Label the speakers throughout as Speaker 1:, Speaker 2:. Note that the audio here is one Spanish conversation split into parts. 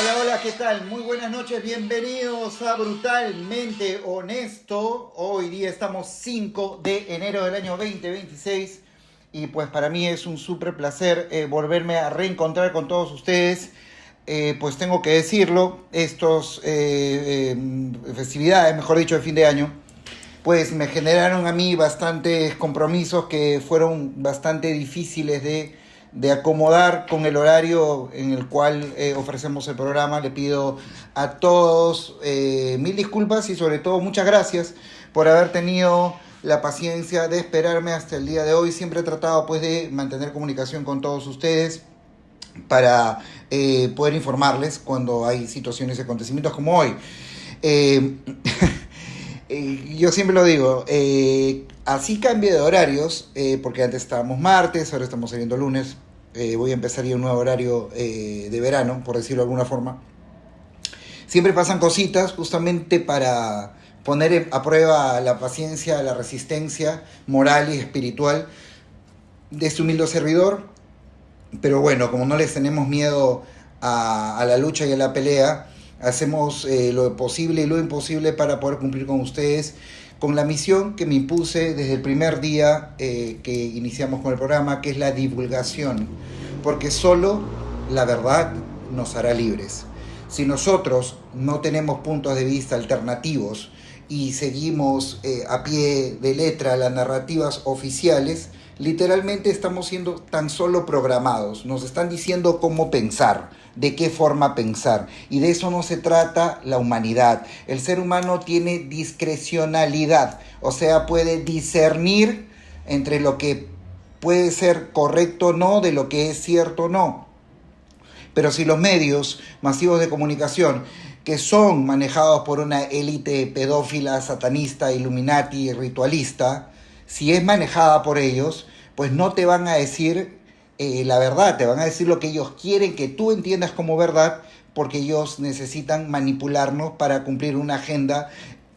Speaker 1: Hola, hola, ¿qué tal? Muy buenas noches, bienvenidos a Brutalmente Honesto. Hoy día estamos 5 de enero del año 2026 y pues para mí es un súper placer volverme a reencontrar con todos ustedes. Pues tengo que decirlo, estos festividades, mejor dicho, de fin de año, pues me generaron a mí bastantes compromisos que fueron bastante difíciles de acomodar con el horario en el cual ofrecemos el programa. Le pido a todos mil disculpas y sobre todo muchas gracias por haber tenido la paciencia de esperarme hasta el día de hoy. Siempre he tratado pues de mantener comunicación con todos ustedes para poder informarles cuando hay situaciones y acontecimientos como hoy. Eh, yo siempre lo digo, así cambie de horarios, porque antes estábamos martes, ahora estamos saliendo lunes, voy a empezar ya un nuevo horario de verano, por decirlo de alguna forma. Siempre pasan cositas justamente para poner a prueba la paciencia, la resistencia moral y espiritual de este humilde servidor. Pero bueno, como no les tenemos miedo a la lucha y a la pelea, hacemos lo posible y lo imposible para poder cumplir con ustedes, con la misión que me impuse desde el primer día que iniciamos con el programa, que es la divulgación, porque solo la verdad nos hará libres. Si nosotros no tenemos puntos de vista alternativos y seguimos a pie de letra las narrativas oficiales, literalmente estamos siendo tan solo programados. Nos están diciendo cómo pensar, de qué forma pensar. Y de eso no se trata la humanidad. El ser humano tiene discrecionalidad, o sea, puede discernir entre lo que puede ser correcto o no, de lo que es cierto o no. Pero si los medios masivos de comunicación, que son manejados por una élite pedófila, satanista, illuminati, ritualista, si es manejada por ellos, pues no te van a decir la verdad, te van a decir lo que ellos quieren que tú entiendas como verdad, porque ellos necesitan manipularnos para cumplir una agenda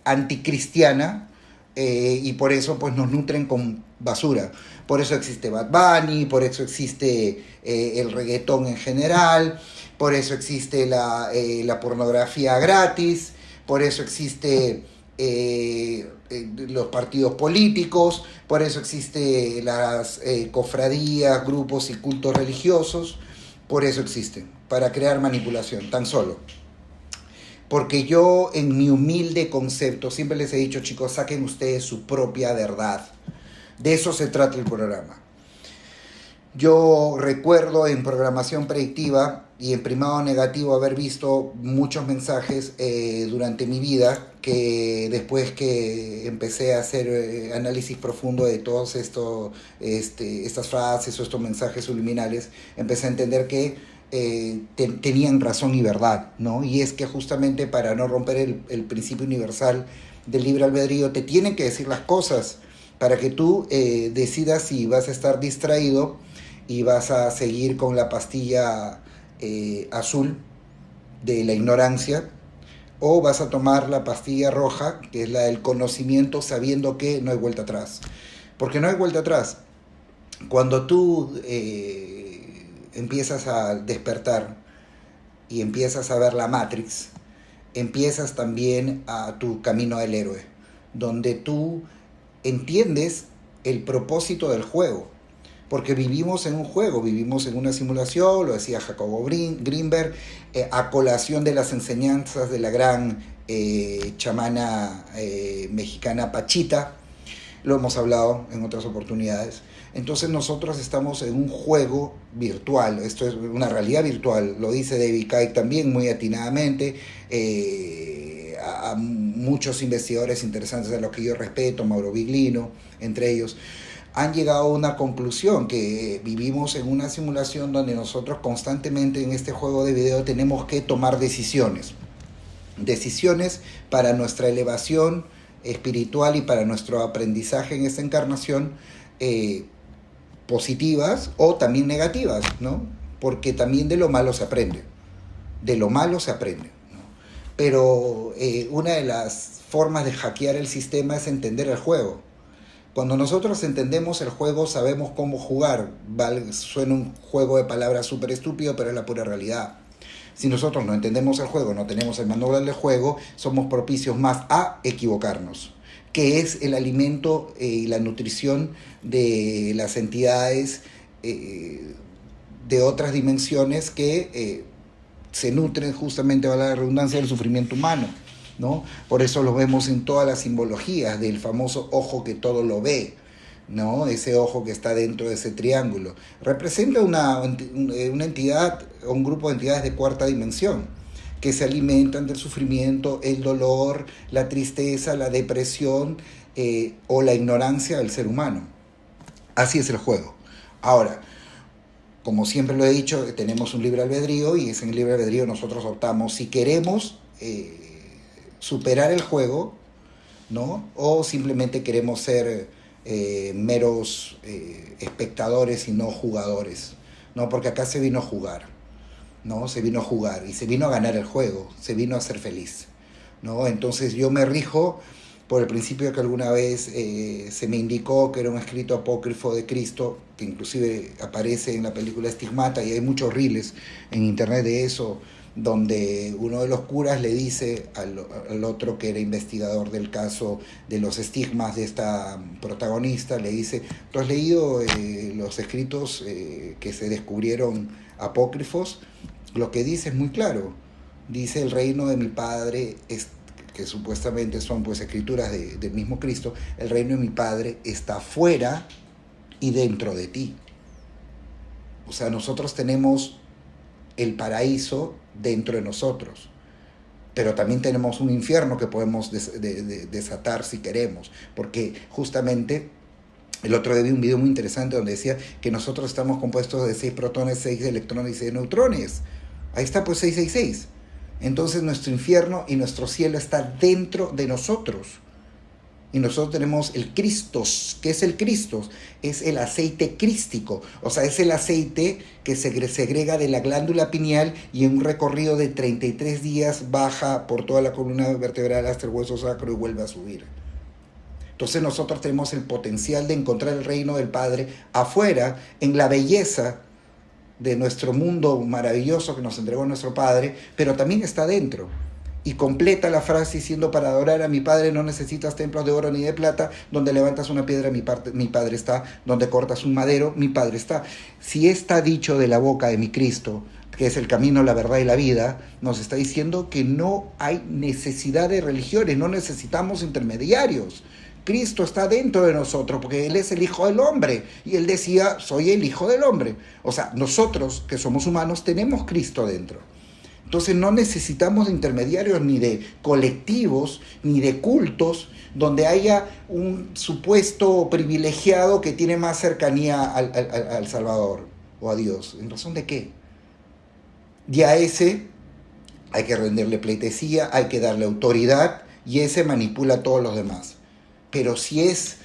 Speaker 1: anticristiana, y por eso pues nos nutren con basura. Por eso existe Bad Bunny, por eso existe el reggaetón en general, por eso existe la pornografía gratis, por eso existe los partidos políticos, por eso existe las cofradías, grupos y cultos religiosos, por eso existen, para crear manipulación, tan solo. Porque yo, en mi humilde concepto, siempre les he dicho, chicos, saquen ustedes su propia verdad. De eso se trata el programa. Yo recuerdo en programación predictiva y en primado negativo haber visto muchos mensajes durante mi vida, que después que empecé a hacer análisis profundo de todos estas frases o estos mensajes subliminales, empecé a entender que tenían razón y verdad, ¿no? Y es que justamente para no romper el principio universal del libre albedrío, te tienen que decir las cosas para que tú decidas si vas a estar distraído y vas a seguir con la pastilla azul de la ignorancia, o vas a tomar la pastilla roja, que es la del conocimiento, sabiendo que no hay vuelta atrás. Porque no hay vuelta atrás. Cuando tú empiezas a despertar y empiezas a ver la Matrix, empiezas también a tu camino del héroe, donde tú entiendes el propósito del juego. Porque vivimos en un juego, vivimos en una simulación, lo decía Jacobo Greenberg, a colación de las enseñanzas de la gran chamana mexicana Pachita, lo hemos hablado en otras oportunidades. Entonces nosotros estamos en un juego virtual, esto es una realidad virtual, lo dice David Icke también muy atinadamente, a muchos investigadores interesantes a los que yo respeto, Mauro Biglino, entre ellos, han llegado a una conclusión, que vivimos en una simulación donde nosotros constantemente en este juego de video tenemos que tomar decisiones para nuestra elevación espiritual y para nuestro aprendizaje en esta encarnación, positivas o también negativas, ¿no? Porque también de lo malo se aprende, ¿no? Pero una de las formas de hackear el sistema es entender el juego. Cuando nosotros entendemos el juego, sabemos cómo jugar. Suena un juego de palabras súper estúpido, pero es la pura realidad. Si nosotros no entendemos el juego, no tenemos el manual del juego, somos propicios más a equivocarnos, que es el alimento y la nutrición de las entidades de otras dimensiones que se nutren justamente, a la redundancia, del sufrimiento humano, ¿no? Por eso lo vemos en todas las simbologías del famoso ojo que todo lo ve, ¿no? Ese ojo que está dentro de ese triángulo. Representa una entidad o un grupo de entidades de cuarta dimensión que se alimentan del sufrimiento, el dolor, la tristeza, la depresión o la ignorancia del ser humano. Así es el juego. Ahora, como siempre lo he dicho, tenemos un libre albedrío y en el libre albedrío nosotros optamos si queremos superar el juego, ¿no? O simplemente queremos ser meros espectadores y no jugadores, ¿no? Porque acá se vino a jugar, ¿no? Se vino a jugar y se vino a ganar el juego, se vino a ser feliz, ¿no? Entonces yo me rijo por el principio que alguna vez se me indicó que era un escrito apócrifo de Cristo, que inclusive aparece en la película Estigmata, y hay muchos reels en internet de eso, donde uno de los curas le dice al otro que era investigador del caso de los estigmas de esta protagonista, le dice: ¿tú has leído los escritos que se descubrieron apócrifos? Lo que dice es muy claro, dice: el reino de mi Padre es, que supuestamente son pues escrituras del mismo Cristo, el reino de mi Padre está fuera y dentro de ti. O sea, nosotros tenemos el paraíso dentro de nosotros, pero también tenemos un infierno que podemos desatar si queremos, porque justamente el otro día vi un video muy interesante donde decía que nosotros estamos compuestos de 6 protones, 6 electrones y 6 neutrones. Ahí está pues 666. Entonces nuestro infierno y nuestro cielo está dentro de nosotros. Y nosotros tenemos el Cristos. ¿Qué es el Cristos? Es el aceite crístico. O sea, es el aceite que se segrega de la glándula pineal y en un recorrido de 33 días baja por toda la columna vertebral hasta el hueso sacro y vuelve a subir. Entonces nosotros tenemos el potencial de encontrar el reino del Padre afuera, en la belleza de nuestro mundo maravilloso que nos entregó nuestro Padre, pero también está dentro. Y completa la frase diciendo: para adorar a mi Padre no necesitas templos de oro ni de plata, donde levantas una piedra mi Padre está, donde cortas un madero mi Padre está. Si está dicho de la boca de mi Cristo, que es el camino, la verdad y la vida, nos está diciendo que no hay necesidad de religiones, no necesitamos intermediarios. Cristo está dentro de nosotros porque Él es el Hijo del Hombre y Él decía: soy el Hijo del Hombre. O sea, nosotros que somos humanos tenemos Cristo dentro. Entonces no necesitamos de intermediarios ni de colectivos ni de cultos donde haya un supuesto privilegiado que tiene más cercanía al Salvador o a Dios. ¿En razón de qué? Y a ese hay que rendirle pleitesía, hay que darle autoridad y ese manipula a todos los demás. Pero sí es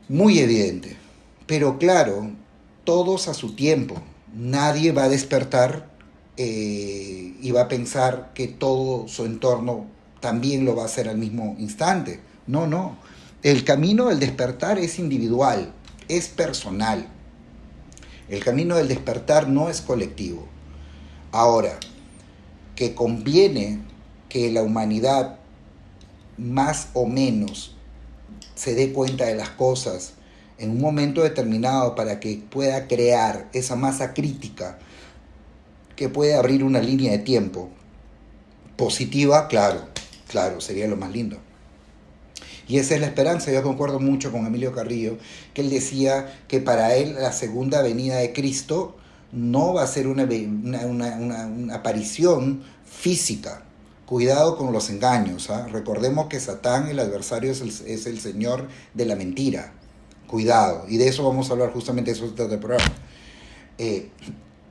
Speaker 1: muy evidente. Pero claro, todos a su tiempo. Nadie va a despertar y va a pensar que todo su entorno también lo va a hacer al mismo instante. No, no. El camino del despertar es individual, es personal. El camino del despertar no es colectivo. Ahora, que conviene que la humanidad más o menos se dé cuenta de las cosas en un momento determinado para que pueda crear esa masa crítica que puede abrir una línea de tiempo positiva, claro, sería lo más lindo. Y esa es la esperanza. Yo concuerdo mucho con Emilio Carrillo, que él decía que para él la segunda venida de Cristo no va a ser una aparición física. Cuidado con los engaños, ¿eh? Recordemos que Satán, el adversario, es el señor de la mentira. Cuidado. Y de eso vamos a hablar justamente en este programa.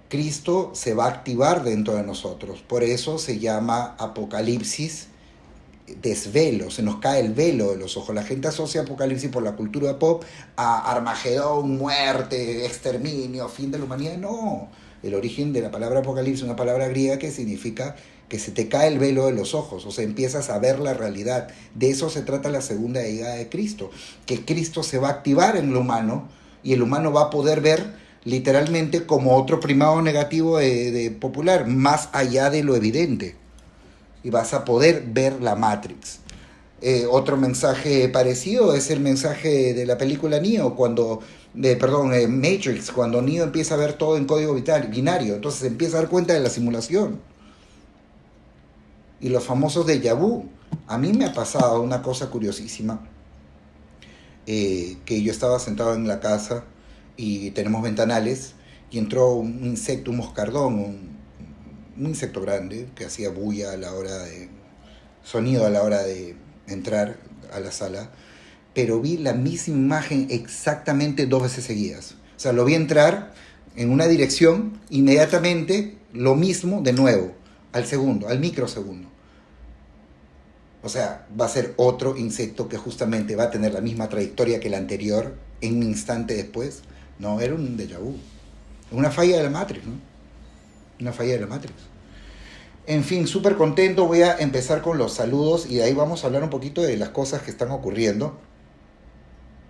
Speaker 1: Cristo se va a activar dentro de nosotros. Por eso se llama Apocalipsis desvelo, se nos cae el velo de los ojos. La gente asocia Apocalipsis por la cultura pop a Armagedón, muerte, exterminio, fin de la humanidad. No, el origen de la palabra Apocalipsis es una palabra griega que significa que se te cae el velo de los ojos, o sea, empiezas a ver la realidad. De eso se trata la segunda llegada de Cristo, que Cristo se va a activar en lo humano y el humano va a poder ver literalmente como otro primado negativo de popular, más allá de lo evidente. Y vas a poder ver la Matrix. Otro mensaje parecido es el mensaje de la película Neo, Matrix, cuando Neo empieza a ver todo en código binario, entonces empieza a dar cuenta de la simulación. Y los famosos déjà vu. A mí me ha pasado una cosa curiosísima, que yo estaba sentado en la casa y tenemos ventanales y entró un insecto, un moscardón, un insecto grande que hacía bulla a la hora de sonido a la hora de entrar a la sala, pero vi la misma imagen exactamente 2 veces seguidas. O sea, lo vi entrar en una dirección, inmediatamente lo mismo de nuevo, al segundo, al microsegundo. O sea, va a ser otro insecto que justamente va a tener la misma trayectoria que el anterior en un instante después. No, era un déjà vu. Una falla de la Matrix, ¿no? Una falla de la Matrix. En fin, súper contento. Voy a empezar con los saludos y de ahí vamos a hablar un poquito de las cosas que están ocurriendo.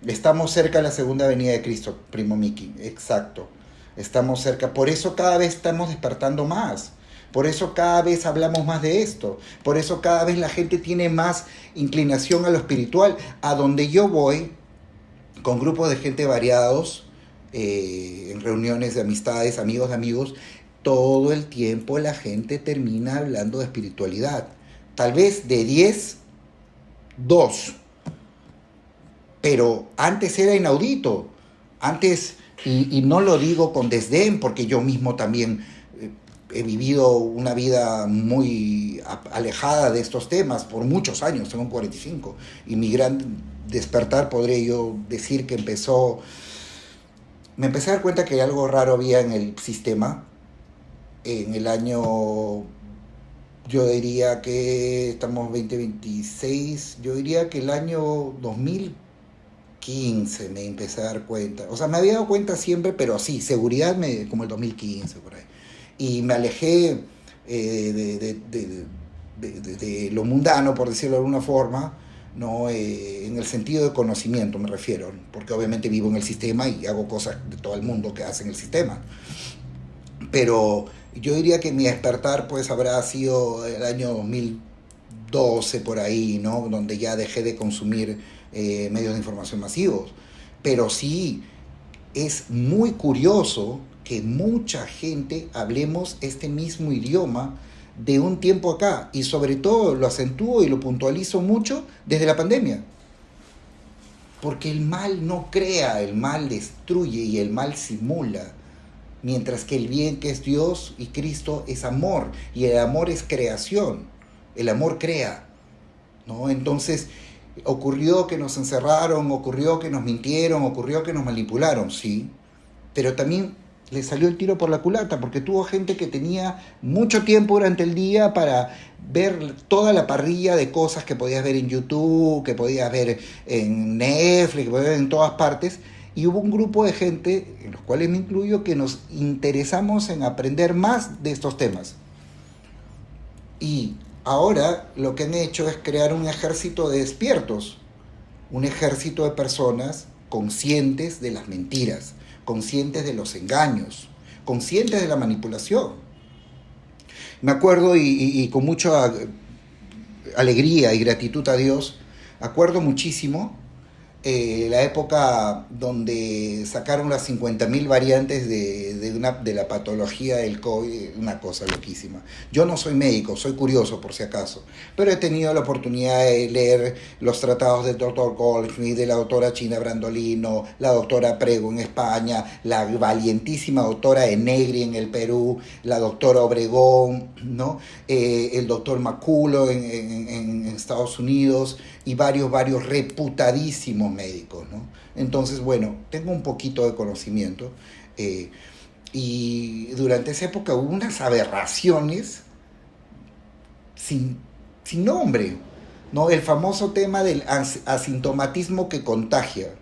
Speaker 1: Estamos cerca de la segunda venida de Cristo, primo Miki. Exacto. Estamos cerca. Por eso cada vez estamos despertando más. Por eso cada vez hablamos más de esto. Por eso cada vez la gente tiene más inclinación a lo espiritual. A donde yo voy, con grupos de gente variados, en reuniones de amistades, amigos de amigos, todo el tiempo la gente termina hablando de espiritualidad. Tal vez de 10, 2. Pero antes era inaudito. Antes, y no lo digo con desdén, porque yo mismo también he vivido una vida muy alejada de estos temas por muchos años, tengo 45. Y mi gran despertar, podría yo decir que me empecé a dar cuenta que algo raro había en el sistema. En el año, yo diría que estamos 2026, yo diría que el año 2015 me empecé a dar cuenta. O sea, me había dado cuenta siempre, pero sí, seguridad como el 2015 por ahí. Y me alejé de lo mundano, por decirlo de alguna forma, ¿no? En el sentido de conocimiento me refiero, porque obviamente vivo en el sistema y hago cosas de todo el mundo que hacen el sistema. Pero yo diría que mi despertar pues habrá sido el año 2012 por ahí, ¿no? Donde ya dejé de consumir medios de información masivos. Pero sí, es muy curioso que mucha gente hablemos este mismo idioma de un tiempo acá. Y sobre todo lo acentúo y lo puntualizo mucho desde la pandemia. Porque el mal no crea, el mal destruye y el mal simula. Mientras que el bien, que es Dios y Cristo, es amor. Y el amor es creación. El amor crea, ¿no? Entonces, ocurrió que nos encerraron, ocurrió que nos mintieron, ocurrió que nos manipularon, sí. Pero también le salió el tiro por la culata, porque tuvo gente que tenía mucho tiempo durante el día para ver toda la parrilla de cosas que podías ver en YouTube, que podías ver en Netflix, que podías ver en todas partes. Y hubo un grupo de gente, en los cuales me incluyo, que nos interesamos en aprender más de estos temas. Y ahora lo que han hecho es crear un ejército de despiertos, un ejército de personas conscientes de las mentiras, conscientes de los engaños, conscientes de la manipulación. Me acuerdo y con mucha alegría y gratitud a Dios, acuerdo muchísimo la época donde sacaron las 50.000 variantes de la patología del COVID, una cosa loquísima. Yo no soy médico, soy curioso por si acaso, pero he tenido la oportunidad de leer los tratados del doctor Goldschmidt, de la doctora China Brandolino, la doctora Prego en España, la valientísima doctora Enegri en el Perú, la doctora Obregón, ¿no? El doctor Maculo en Estados Unidos, y varios reputadísimos médicos, ¿no? Entonces, bueno, tengo un poquito de conocimiento, y durante esa época hubo unas aberraciones sin nombre, ¿no? El famoso tema del asintomatismo que contagia.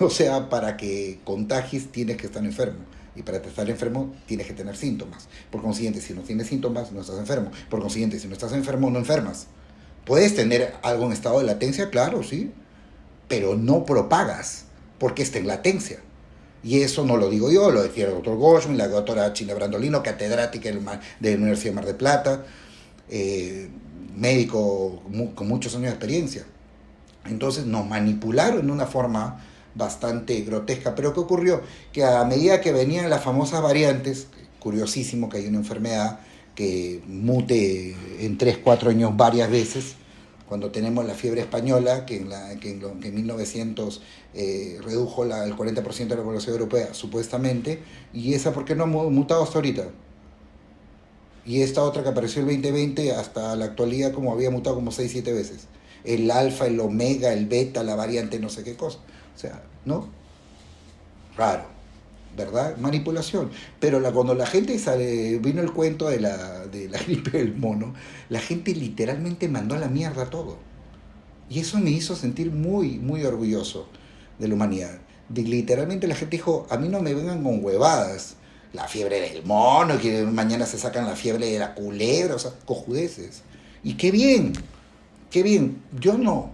Speaker 1: O sea, para que contagies tienes que estar enfermo. Y para estar enfermo tienes que tener síntomas. Por consiguiente, si no tienes síntomas, no estás enfermo. Por consiguiente, si no estás enfermo, no enfermas. Puedes tener algo en estado de latencia, claro, sí, pero no propagas porque está en latencia. Y eso no lo digo yo, lo decía el doctor Goldschmidt, la doctora China Brandolino, catedrática de la Universidad de Mar del Plata, médico con muchos años de experiencia. Entonces nos manipularon de una forma bastante grotesca. Pero ¿qué ocurrió? Que a medida que venían las famosas variantes, curiosísimo que hay una enfermedad que mute en 3, 4 años varias veces, cuando tenemos la fiebre española, que en 1900 redujo el 40% de la población europea, supuestamente, y esa ¿por qué no ha mutado hasta ahorita? Y esta otra que apareció el 2020 hasta la actualidad como había mutado como 6, 7 veces. El alfa, el omega, el beta, la variante no sé qué cosa. O sea, ¿no? Raro, ¿verdad? Manipulación. Pero cuando la gente vino el cuento de la gripe del mono, la gente literalmente mandó a la mierda todo. Y eso me hizo sentir muy, muy orgulloso de la humanidad. Literalmente la gente dijo, a mí no me vengan con huevadas. La fiebre del mono, que mañana se sacan la fiebre de la culebra, o sea, cojudeces. Y qué bien, qué bien. Yo no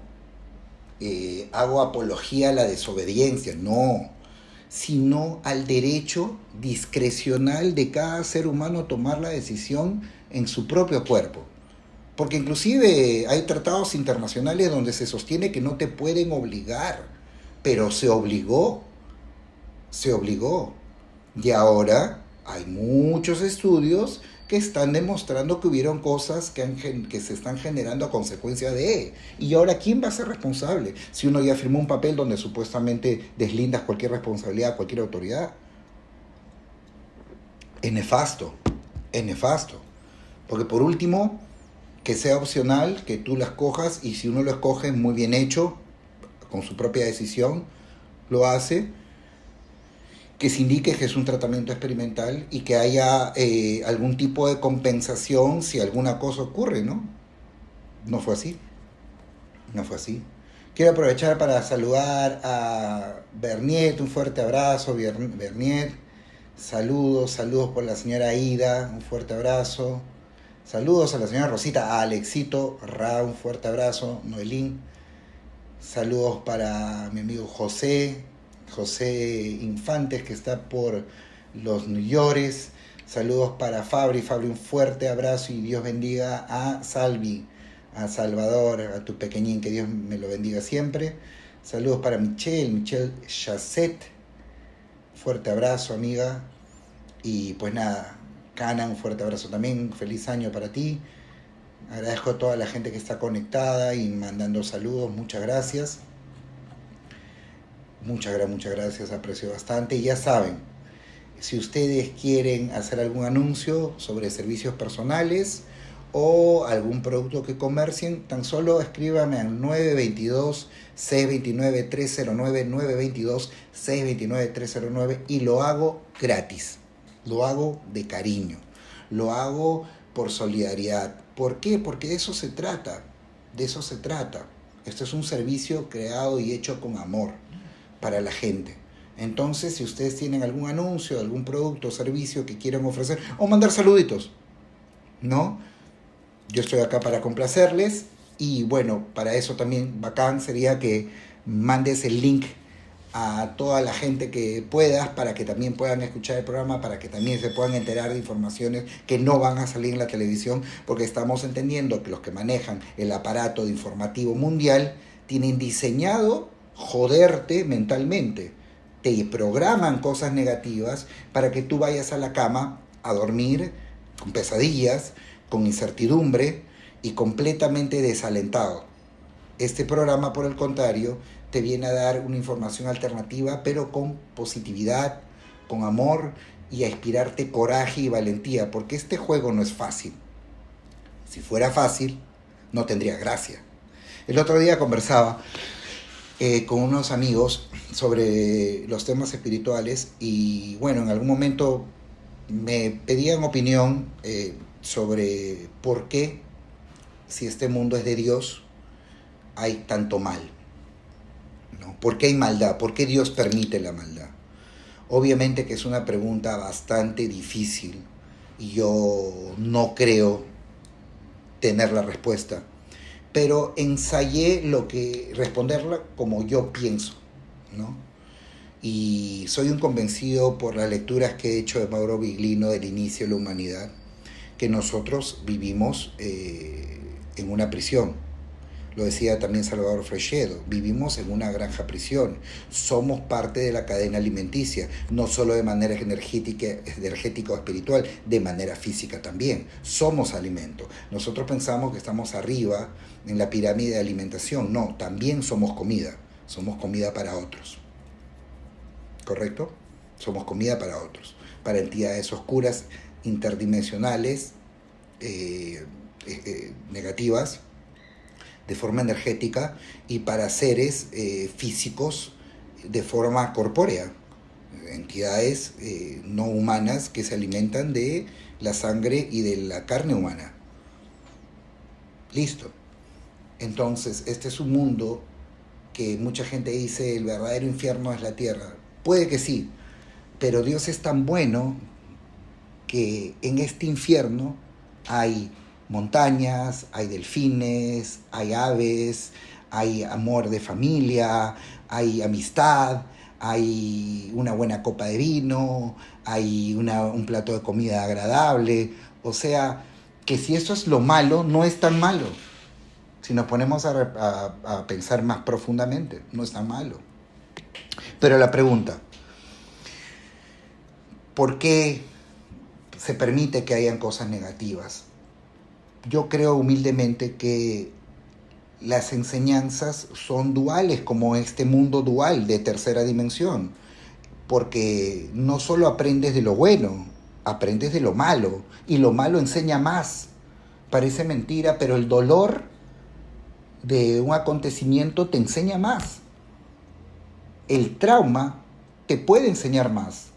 Speaker 1: hago apología a la desobediencia, no, sino al derecho discrecional de cada ser humano a tomar la decisión en su propio cuerpo. Porque inclusive hay tratados internacionales donde se sostiene que no te pueden obligar, pero se obligó. Y ahora hay muchos estudios que están demostrando que hubieron cosas que se están generando a consecuencia de. Y ahora, ¿quién va a ser responsable? Si uno ya firmó un papel donde supuestamente deslindas cualquier responsabilidad, cualquier autoridad. Es nefasto, es nefasto. Porque por último, que sea opcional, que tú las cojas, y si uno lo escoge muy bien hecho, con su propia decisión, lo hace, que se indique que es un tratamiento experimental y que haya algún tipo de compensación si alguna cosa ocurre, ¿no? No fue así, no fue así. Quiero aprovechar para saludar a Berniet, un fuerte abrazo, Berniet. Saludos por la señora Ida, un fuerte abrazo. Saludos a la señora Rosita, a Alexito Ra, un fuerte abrazo. Noelín. Saludos para mi amigo José Infantes, que está por los New York. Saludos para Fabri, un fuerte abrazo y Dios bendiga a Salvi, a Salvador, a tu pequeñín, que Dios me lo bendiga siempre. Saludos para Michelle Chasset, fuerte abrazo, amiga. Y pues nada, Cana, un fuerte abrazo también, feliz año para ti. Agradezco a toda la gente que está conectada y mandando saludos, muchas gracias. Muchas gracias, aprecio bastante. Y ya saben, si ustedes quieren hacer algún anuncio sobre servicios personales o algún producto que comercien, tan solo escríbame al 922-629-309, 922-629-309 y lo hago gratis, lo hago de cariño, lo hago por solidaridad. ¿Por qué? Porque de eso se trata, Esto es un servicio creado y hecho con amor para la gente. Entonces, si ustedes tienen algún anuncio, algún producto o servicio que quieran ofrecer, o mandar saluditos, ¿no? Yo estoy acá para complacerles y bueno, para eso también bacán sería que mandes el link a toda la gente que puedas para que también puedan escuchar el programa, para que también se puedan enterar de informaciones que no van a salir en la televisión, porque estamos entendiendo que los que manejan el aparato de informativo mundial tienen diseñado joderte mentalmente. Te programan cosas negativas para que tú vayas a la cama a dormir con pesadillas, con incertidumbre y completamente desalentado. Este programa, por el contrario, te viene a dar una información alternativa, pero con positividad, con amor y a inspirarte coraje y valentía, porque este juego no es fácil. Si fuera fácil, no tendría gracia. El otro día conversaba con unos amigos sobre los temas espirituales y bueno, en algún momento me pedían opinión sobre por qué, si este mundo es de Dios, hay tanto mal, ¿no? ¿Por qué hay maldad? ¿Por qué Dios permite la maldad? Obviamente que es una pregunta bastante difícil y yo no creo tener la respuesta, pero ensayé responderla como yo pienso, ¿no? Y soy un convencido por las lecturas que he hecho de Mauro Viglino del inicio de la humanidad, que nosotros vivimos en una prisión. Lo decía también Salvador Freixedo, vivimos en una granja prisión, somos parte de la cadena alimenticia, no solo de manera energética o espiritual, de manera física también, somos alimento. Nosotros pensamos que estamos arriba en la pirámide de alimentación, no, también somos comida para otros, ¿correcto? Somos comida para otros, para entidades oscuras, interdimensionales, negativas, de forma energética, y para seres físicos de forma corpórea, entidades no humanas que se alimentan de la sangre y de la carne humana. Listo. Entonces, este es un mundo que mucha gente dice el verdadero infierno es la tierra. Puede que sí, pero Dios es tan bueno que en este infierno hay montañas, hay delfines, hay aves, hay amor de familia, hay amistad, hay una buena copa de vino, hay un plato de comida agradable. O sea, que si eso es lo malo, no es tan malo. Si nos ponemos a pensar más profundamente, no es tan malo. Pero la pregunta, ¿por qué se permite que hayan cosas negativas? Yo creo humildemente que las enseñanzas son duales, como este mundo dual de tercera dimensión, porque no solo aprendes de lo bueno, aprendes de lo malo, y lo malo enseña más. Parece mentira, pero el dolor de un acontecimiento te enseña más. El trauma te puede enseñar más.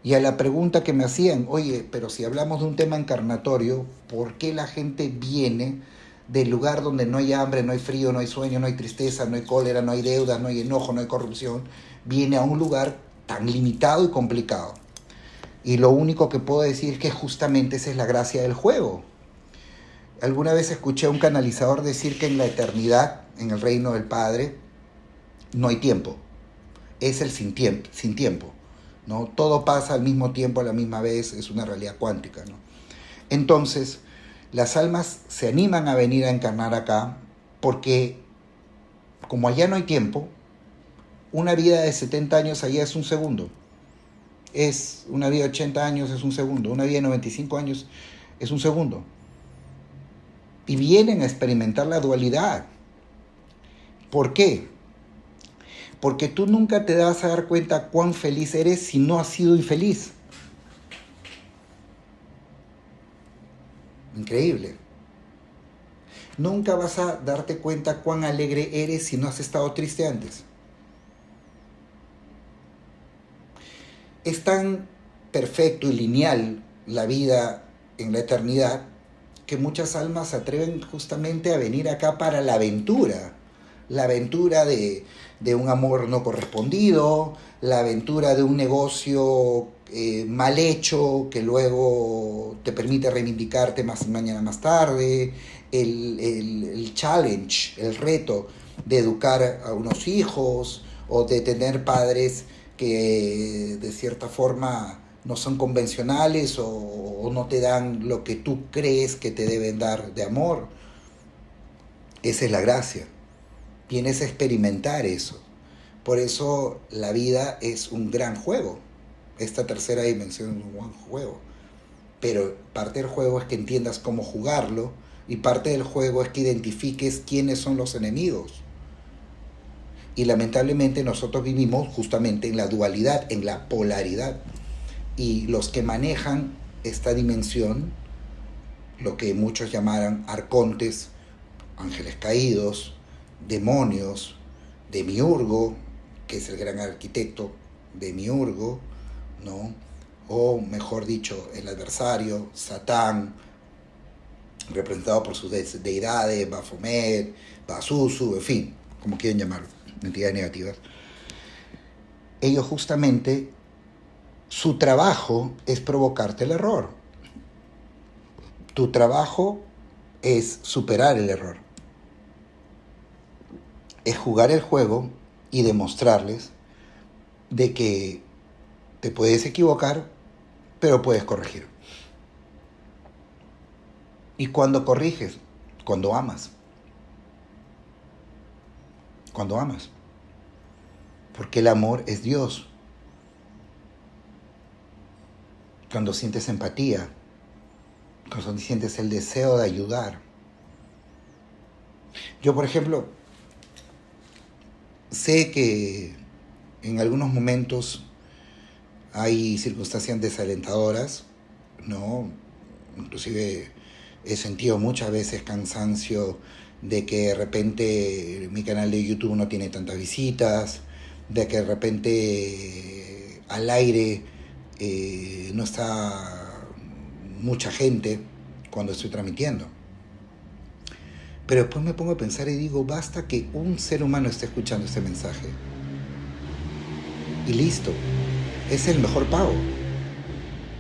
Speaker 1: Y a la pregunta que me hacían, oye, pero si hablamos de un tema encarnatorio, ¿por qué la gente viene del lugar donde no hay hambre, no hay frío, no hay sueño, no hay tristeza, no hay cólera, no hay deudas, no hay enojo, no hay corrupción? Viene a un lugar tan limitado y complicado. Y lo único que puedo decir es que justamente esa es la gracia del juego. Alguna vez escuché a un canalizador decir que en la eternidad, en el reino del Padre, no hay tiempo. Es el sin tiempo. ¿No? Todo pasa al mismo tiempo, a la misma vez, es una realidad cuántica, ¿no? Entonces, las almas se animan a venir a encarnar acá porque, como allá no hay tiempo, una vida de 70 años allá es un segundo. Una vida de 80 años es un segundo. Una vida de 95 años es un segundo. Y vienen a experimentar la dualidad. ¿Por qué? Porque tú nunca te vas a dar cuenta cuán feliz eres si no has sido infeliz. Increíble. Nunca vas a darte cuenta cuán alegre eres si no has estado triste antes. Es tan perfecto y lineal la vida en la eternidad que muchas almas se atreven justamente a venir acá para la aventura. La aventura de un amor no correspondido, la aventura de un negocio mal hecho que luego te permite reivindicarte mañana más tarde, el challenge, el reto de educar a unos hijos o de tener padres que de cierta forma no son convencionales o no te dan lo que tú crees que te deben dar de amor. Esa es la gracia. Vienes a experimentar eso. Por eso la vida es un gran juego. Esta tercera dimensión es un buen juego. Pero parte del juego es que entiendas cómo jugarlo y parte del juego es que identifiques quiénes son los enemigos. Y lamentablemente nosotros vivimos justamente en la dualidad, en la polaridad. Y los que manejan esta dimensión, lo que muchos llamarán arcontes, ángeles caídos, demonios, Demiurgo, que es el gran arquitecto Demiurgo, ¿no? O mejor dicho, el adversario, Satán, representado por sus deidades, Baphomet, Pazuzu, en fin, como quieren llamarlo, entidades negativas. Ellos justamente, su trabajo es provocarte el error. Tu trabajo es superar el error. Es jugar el juego y demostrarles de que te puedes equivocar, pero puedes corregir. ¿Y cuando corriges? Cuando amas. Cuando amas. Porque el amor es Dios. Cuando sientes empatía, cuando sientes el deseo de ayudar. Yo, por ejemplo, sé que en algunos momentos hay circunstancias desalentadoras, ¿no? Inclusive he sentido muchas veces cansancio de que de repente mi canal de YouTube no tiene tantas visitas, de que de repente al aire no está mucha gente cuando estoy transmitiendo. Pero después me pongo a pensar y digo, basta que un ser humano esté escuchando este mensaje. Y listo, es el mejor pago.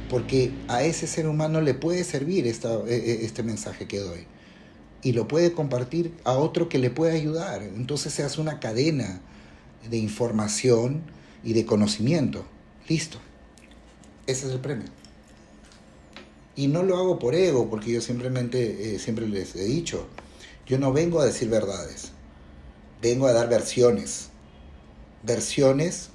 Speaker 1: Porque a ese ser humano le puede servir este mensaje que doy. Y lo puede compartir a otro que le pueda ayudar. Entonces se hace una cadena de información y de conocimiento. Listo. Ese es el premio. Y no lo hago por ego, porque yo siempre les he dicho, yo no vengo a decir verdades. Vengo a dar versiones. Versiones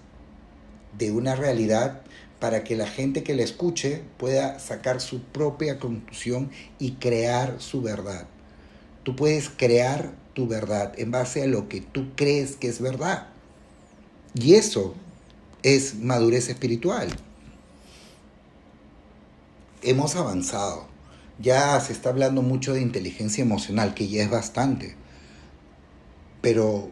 Speaker 1: de una realidad para que la gente que la escuche pueda sacar su propia conclusión y crear su verdad. Tú puedes crear tu verdad en base a lo que tú crees que es verdad. Y eso es madurez espiritual. Hemos avanzado. Ya se está hablando mucho de inteligencia emocional, que ya es bastante. Pero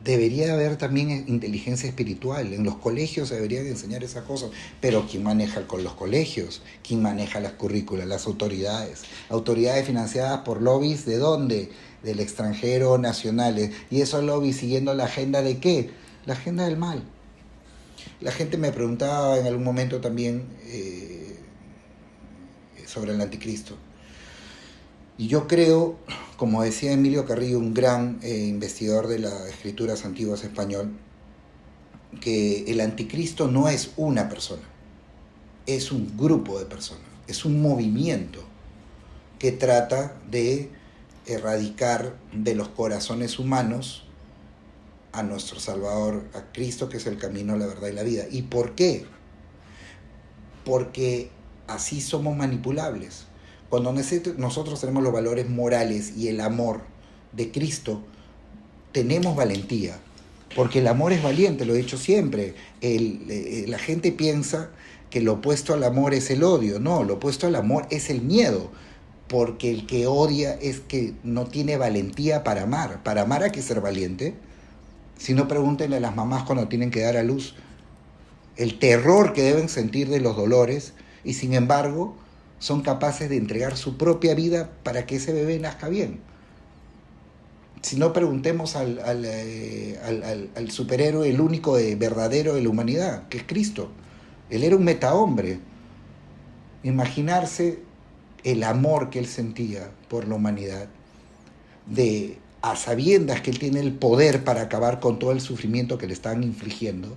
Speaker 1: debería haber también inteligencia espiritual. En los colegios se deberían enseñar esas cosas. Pero ¿quién maneja con los colegios? ¿Quién maneja las currículas? Las autoridades. Autoridades financiadas por lobbies, ¿de dónde? Del extranjero, nacionales. ¿Y esos lobbies siguiendo la agenda de qué? La agenda del mal. La gente me preguntaba en algún momento también sobre el anticristo. Y yo creo, como decía Emilio Carrillo, un gran investigador de las escrituras antiguas español, que el anticristo no es una persona, es un grupo de personas, es un movimiento que trata de erradicar de los corazones humanos a nuestro Salvador, a Cristo, que es el camino, la verdad y la vida. ¿Y por qué? Porque así somos manipulables. Cuando nosotros tenemos los valores morales y el amor de Cristo, tenemos valentía, porque el amor es valiente, lo he dicho siempre. La gente piensa que lo opuesto al amor es el odio. No, lo opuesto al amor es el miedo, porque el que odia es que no tiene valentía para amar. Para amar hay que ser valiente. Si no, pregúntenle a las mamás cuando tienen que dar a luz el terror que deben sentir de los dolores, y sin embargo son capaces de entregar su propia vida para que ese bebé nazca bien. Si no, preguntemos al superhéroe, el único verdadero de la humanidad, que es Cristo. Él era un metahombre. Imaginarse el amor que él sentía por la humanidad, a sabiendas que él tiene el poder para acabar con todo el sufrimiento que le estaban infligiendo.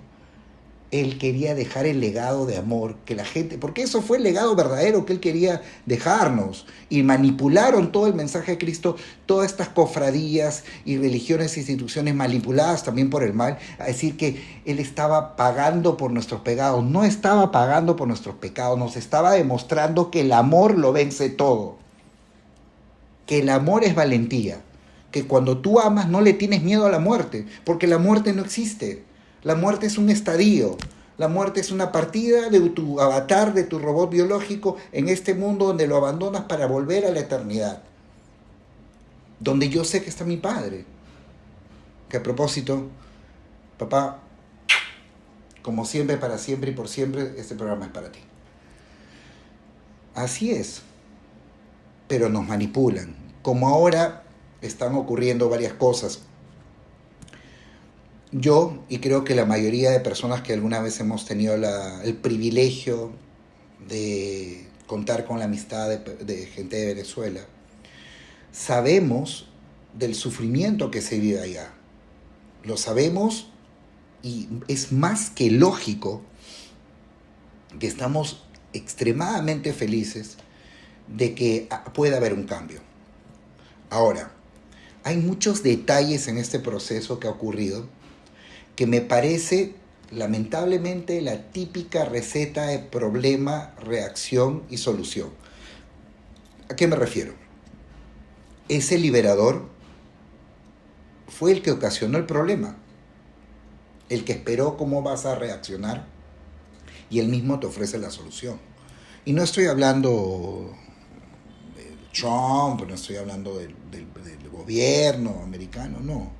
Speaker 1: Él quería dejar el legado de amor, que la gente, porque eso fue el legado verdadero que él quería dejarnos, y manipularon todo el mensaje de Cristo, todas estas cofradías y religiones e instituciones manipuladas también por el mal, a decir que él estaba pagando por nuestros pecados. No estaba pagando por nuestros pecados, nos estaba demostrando que el amor lo vence todo, que el amor es valentía, que cuando tú amas no le tienes miedo a la muerte, porque la muerte no existe. La muerte es un estadio, la muerte es una partida de tu avatar, de tu robot biológico en este mundo donde lo abandonas para volver a la eternidad. Donde yo sé que está mi padre. Que a propósito, papá, como siempre, para siempre y por siempre, este programa es para ti. Así es, pero nos manipulan. Como ahora están ocurriendo varias cosas. Yo, y creo que la mayoría de personas que alguna vez hemos tenido el privilegio de contar con la amistad de gente de Venezuela, sabemos del sufrimiento que se vive allá. Lo sabemos y es más que lógico que estamos extremadamente felices de que pueda haber un cambio. Ahora, hay muchos detalles en este proceso que ha ocurrido que me parece, lamentablemente, la típica receta de problema, reacción y solución. ¿A qué me refiero? Ese liberador fue el que ocasionó el problema, el que esperó cómo vas a reaccionar y él mismo te ofrece la solución. Y no estoy hablando de Trump, no estoy hablando del gobierno americano, no.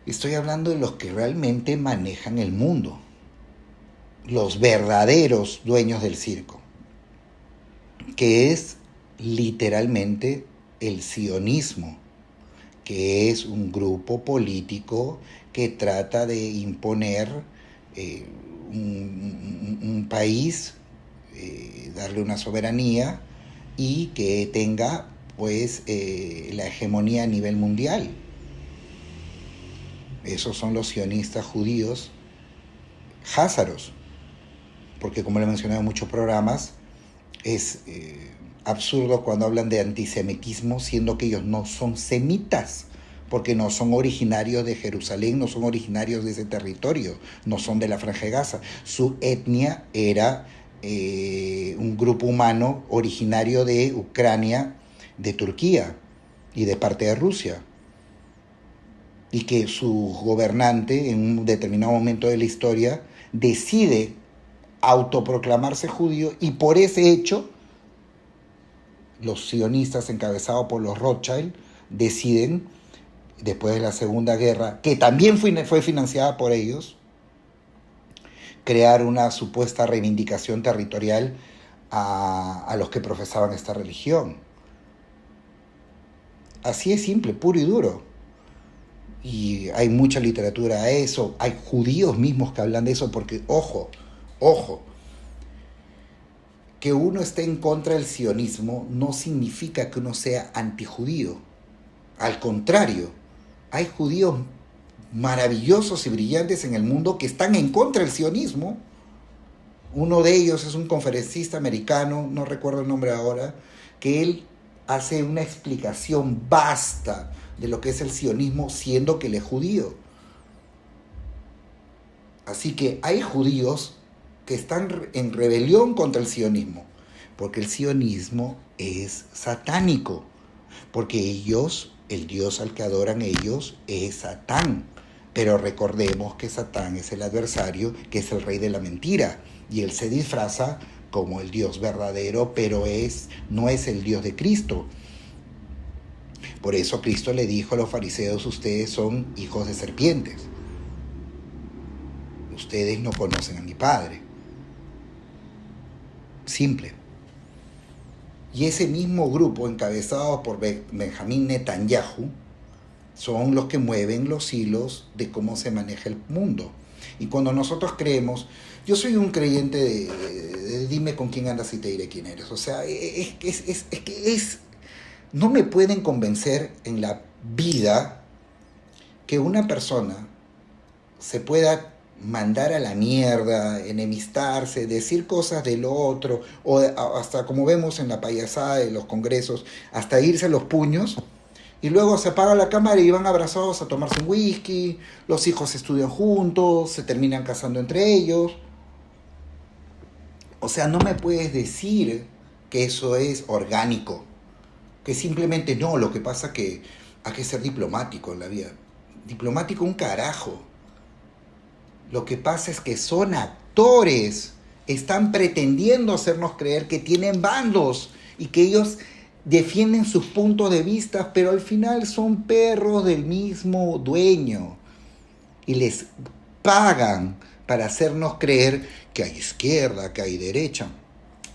Speaker 1: Estoy hablando de los que realmente manejan el mundo, los verdaderos dueños del circo, que es literalmente el sionismo, que es un grupo político que trata de imponer un país, darle una soberanía y que tenga pues la hegemonía a nivel mundial. Esos son los sionistas judíos házaros, porque como le he mencionado en muchos programas, es absurdo cuando hablan de antisemitismo, siendo que ellos no son semitas, porque no son originarios de Jerusalén, no son originarios de ese territorio, no son de la Franja de Gaza. Su etnia era un grupo humano originario de Ucrania, de Turquía y de parte de Rusia, y que su gobernante en un determinado momento de la historia decide autoproclamarse judío, y por ese hecho los sionistas encabezados por los Rothschild deciden, después de la Segunda Guerra, que también fue financiada por ellos, crear una supuesta reivindicación territorial a los que profesaban esta religión. Así es simple, puro y duro. Y hay mucha literatura a eso, hay judíos mismos que hablan de eso, porque ojo, que uno esté en contra del sionismo no significa que uno sea antijudío. Al contrario, hay judíos maravillosos y brillantes en el mundo que están en contra del sionismo. Uno de ellos es un conferencista americano, no recuerdo el nombre ahora, que él hace una explicación vasta de lo que es el sionismo, siendo que él es judío. Así que hay judíos que están en rebelión contra el sionismo, porque el sionismo es satánico, porque ellos, el Dios al que adoran ellos es Satán. Pero recordemos que Satán es el adversario, que es el rey de la mentira, y él se disfraza como el Dios verdadero, pero no es el Dios de Cristo. Por eso Cristo le dijo a los fariseos: ustedes son hijos de serpientes. Ustedes no conocen a mi Padre. Simple. Y ese mismo grupo, encabezado por Benjamín Netanyahu, son los que mueven los hilos de cómo se maneja el mundo. Y cuando nosotros creemos, yo soy un creyente de dime con quién andas y te diré quién eres. O sea, no me pueden convencer en la vida que una persona se pueda mandar a la mierda, enemistarse, decir cosas del otro, o hasta como vemos en la payasada de los congresos, hasta irse a los puños, y luego se apaga la cámara y van abrazados a tomarse un whisky, los hijos estudian juntos, se terminan casando entre ellos. O sea, no me puedes decir que eso es orgánico, que simplemente no, lo que pasa que hay que ser diplomático en la vida. Diplomático un carajo. Lo que pasa es que son actores, están pretendiendo hacernos creer que tienen bandos y que ellos defienden sus puntos de vista, pero al final son perros del mismo dueño y les pagan para hacernos creer que hay izquierda, que hay derecha.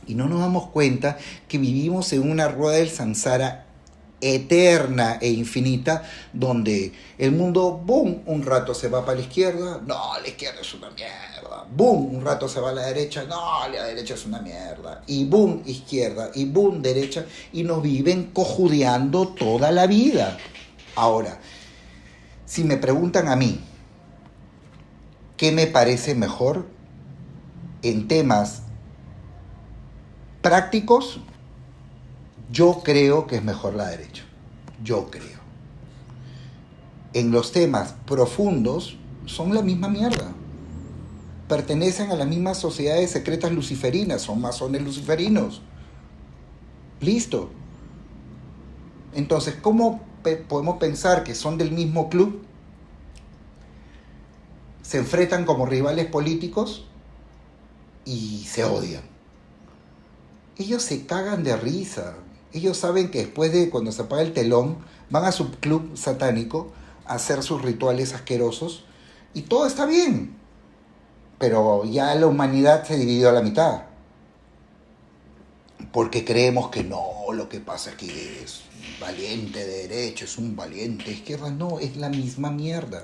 Speaker 1: Y no nos damos cuenta que vivimos en una rueda del samsara eterna e infinita, donde el mundo, boom, un rato se va para la izquierda, no, la izquierda es una mierda, boom, un rato se va a la derecha, no, la derecha es una mierda, y boom, izquierda, y boom, derecha, y nos viven cojudeando toda la vida. Ahora, Si me preguntan a mí, ¿qué me parece mejor en temas prácticos? Yo creo que es mejor la derecha. Yo creo. En los temas profundos son la misma mierda. Pertenecen a las mismas sociedades secretas luciferinas, son masones luciferinos. Listo. Entonces, ¿cómo podemos pensar que son del mismo club? Se enfrentan como rivales políticos y se odian. Ellos se cagan de risa. Ellos saben que después de cuando se apaga el telón, van a su club satánico a hacer sus rituales asquerosos y todo está bien. Pero ya la humanidad se dividió a la mitad. Porque creemos que no, lo que pasa es que es valiente de derecha, es un valiente de izquierda. No, es la misma mierda.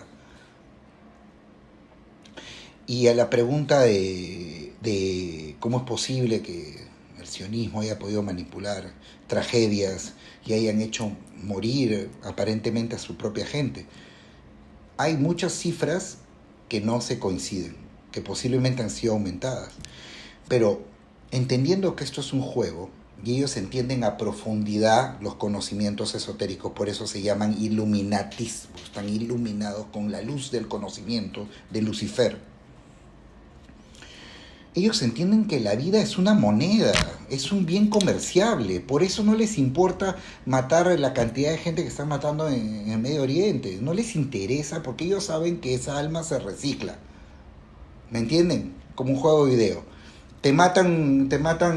Speaker 1: Y a la pregunta de cómo es posible que el sionismo haya podido manipular tragedias y hayan hecho morir aparentemente a su propia gente, hay muchas cifras que no se coinciden, que posiblemente han sido aumentadas. Pero entendiendo que esto es un juego, y ellos entienden a profundidad los conocimientos esotéricos, por eso se llaman Illuminatis, están iluminados con la luz del conocimiento de Lucifer. Ellos entienden que la vida es una moneda, es un bien comerciable, por eso no les importa matar la cantidad de gente que están matando en el Medio Oriente, no les interesa porque ellos saben que esa alma se recicla. ¿Me entienden? Como un juego de video. Te matan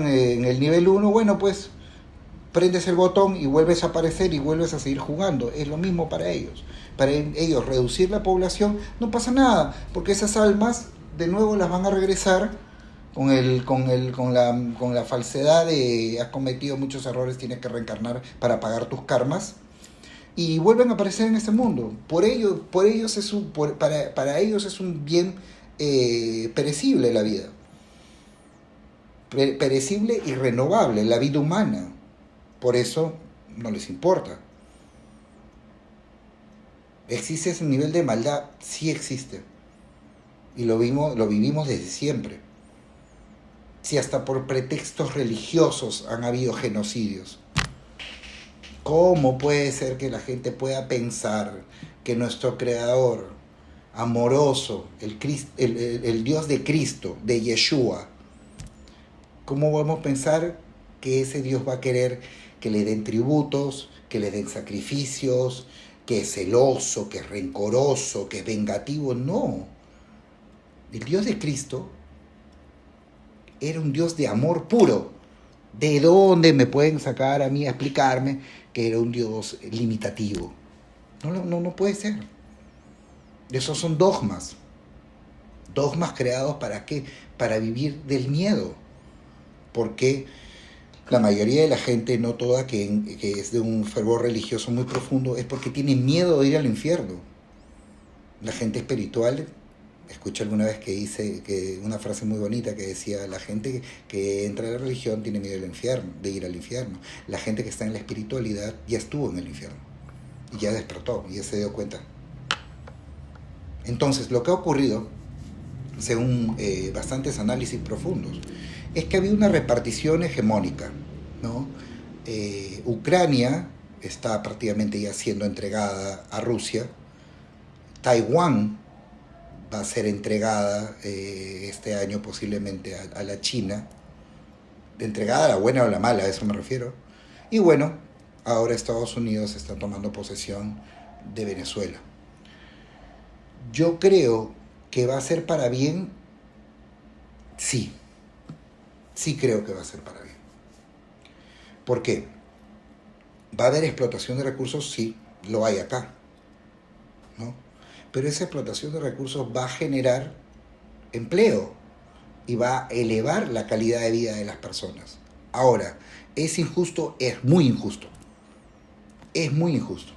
Speaker 1: en el nivel 1, bueno, pues prendes el botón y vuelves a aparecer y vuelves a seguir jugando. Es lo mismo para ellos. Para ellos reducir la población no pasa nada, porque esas almas de nuevo las van a regresar con la falsedad de has cometido muchos errores, tienes que reencarnar para pagar tus karmas. Y vuelven a aparecer en este mundo. Para ellos es un bien perecible la vida. Perecible y renovable, la vida humana. Por eso no les importa. ¿Existe ese nivel de maldad? Sí existe. Y lo vivimos desde siempre. Si hasta por pretextos religiosos han habido genocidios. ¿Cómo puede ser que la gente pueda pensar que nuestro Creador amoroso, el Dios de Cristo, de Yeshua, cómo podemos pensar que ese Dios va a querer que le den tributos, que le den sacrificios, que es celoso, que es rencoroso, que es vengativo? No. El Dios de Cristo era un Dios de amor puro. ¿De dónde me pueden sacar a mí a explicarme que era un Dios limitativo? No puede ser. Esos son dogmas. Dogmas creados ¿para qué? Para vivir del miedo. Porque la mayoría de la gente, no toda, que es de un fervor religioso muy profundo, es porque tiene miedo de ir al infierno. La gente espiritual, escuché alguna vez que una frase muy bonita que decía: la gente que entra a la religión tiene miedo del infierno, de ir al infierno. La gente que está en la espiritualidad ya estuvo en el infierno y ya despertó y ya se dio cuenta. Entonces, lo que ha ocurrido, según bastantes análisis profundos, es que había una repartición hegemónica, ¿no? Ucrania está prácticamente ya siendo entregada a Rusia. Taiwán va a ser entregada este año posiblemente a la China. Entregada a la buena o la mala, a eso me refiero. Y bueno, ahora Estados Unidos está tomando posesión de Venezuela. Yo creo que va a ser para bien. Sí creo que va a ser para bien. ¿Por qué? ¿Va a haber explotación de recursos? Sí, lo hay acá, ¿no? Pero esa explotación de recursos va a generar empleo y va a elevar la calidad de vida de las personas. Ahora, ¿es injusto? Es muy injusto. Es muy injusto.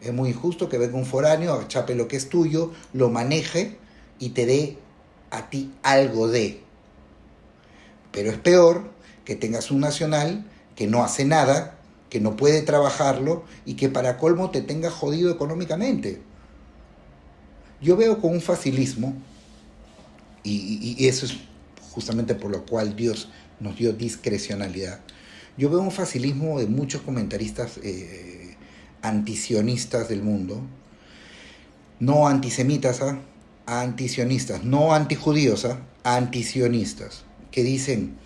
Speaker 1: Es muy injusto que venga un foráneo, achape lo que es tuyo, lo maneje y te dé a ti algo de. Pero es peor que tengas un nacional que no hace nada, que no puede trabajarlo y que para colmo te tenga jodido económicamente. Yo veo con un facilismo, y eso es justamente por lo cual Dios nos dio discrecionalidad. Yo veo un facilismo de muchos comentaristas antisionistas del mundo, no antisemitas, antisionistas, no antijudíos, antisionistas, que dicen,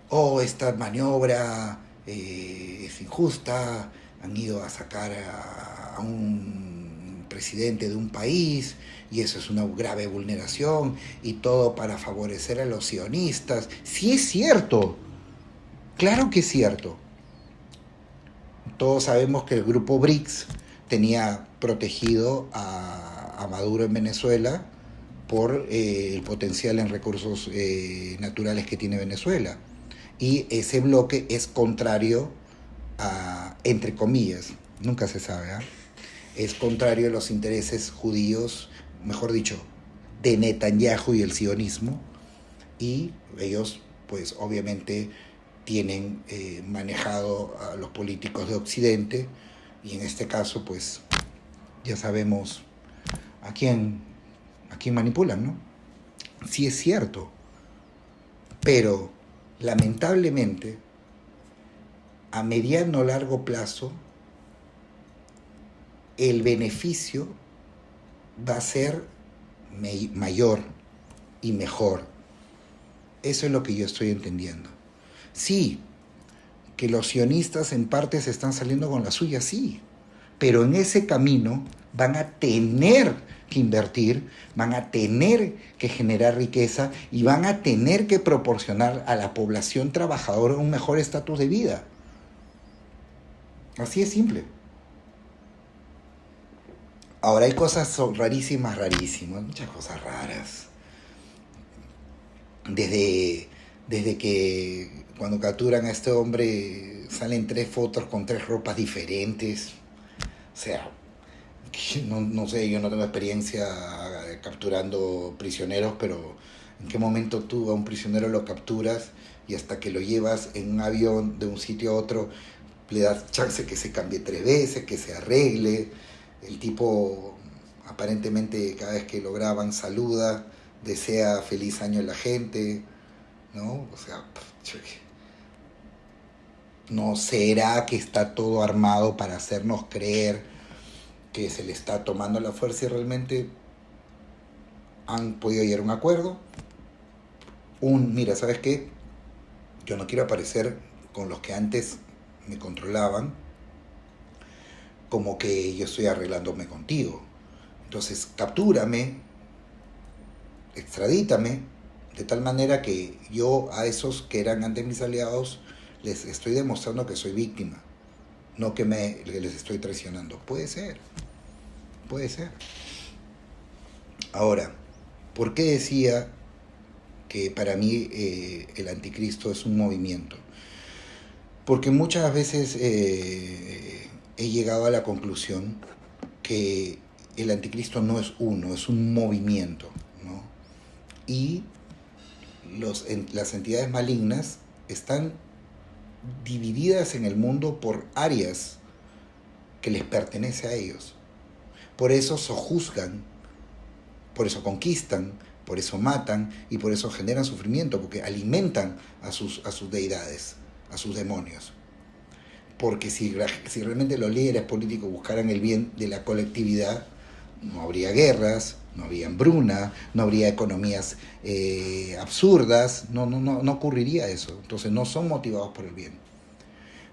Speaker 1: oh, esta maniobra es injusta, han ido a sacar a un presidente de un país y eso es una grave vulneración y todo para favorecer a los sionistas. Sí es cierto, claro que es cierto. Todos sabemos que el grupo BRICS tenía protegido a Maduro en Venezuela por el potencial en recursos naturales que tiene Venezuela. Y ese bloque es contrario a, entre comillas, nunca se sabe, es contrario a los intereses judíos, mejor dicho, de Netanyahu y el sionismo, y ellos, pues obviamente, tienen manejado a los políticos de Occidente, y en este caso, pues, ya sabemos a quién manipulan, ¿no? Sí es cierto, pero lamentablemente, a mediano o largo plazo, el beneficio va a ser mayor y mejor. Eso es lo que yo estoy entendiendo. Sí, que los sionistas en parte se están saliendo con la suya, sí, pero en ese camino van a tener que invertir, van a tener que generar riqueza y van a tener que proporcionar a la población trabajadora un mejor estatus de vida. Así es simple. Ahora hay cosas rarísimas, muchas cosas raras. Desde que cuando capturan a este hombre salen 3 fotos con 3 ropas diferentes. O sea, no sé, yo no tengo experiencia capturando prisioneros, pero ¿en qué momento tú a un prisionero lo capturas y hasta que lo llevas en un avión de un sitio a otro le das chance que se cambie 3 veces, que se arregle? El tipo aparentemente cada vez que lo graban saluda, desea feliz año a la gente, ¿no? O sea, ¿no será que está todo armado para hacernos creer que se le está tomando la fuerza y realmente han podido llegar a un acuerdo? Mira, ¿sabes qué? Yo no quiero aparecer con los que antes me controlaban como que yo estoy arreglándome contigo. Entonces, captúrame, extradítame, de tal manera que yo a esos que eran antes mis aliados les estoy demostrando que soy víctima, no que les estoy traicionando. Puede ser. Ahora, ¿por qué decía que para mí el anticristo es un movimiento? Porque muchas veces he llegado a la conclusión que el anticristo no es uno, es un movimiento, ¿no? Y las entidades malignas están divididas en el mundo por áreas que les pertenece a ellos. Por eso sojuzgan, por eso conquistan, por eso matan y por eso generan sufrimiento, porque alimentan a sus deidades, a sus demonios. Porque si realmente los líderes políticos buscaran el bien de la colectividad, no habría guerras, no habría hambruna, no habría economías absurdas, no ocurriría eso. Entonces no son motivados por el bien.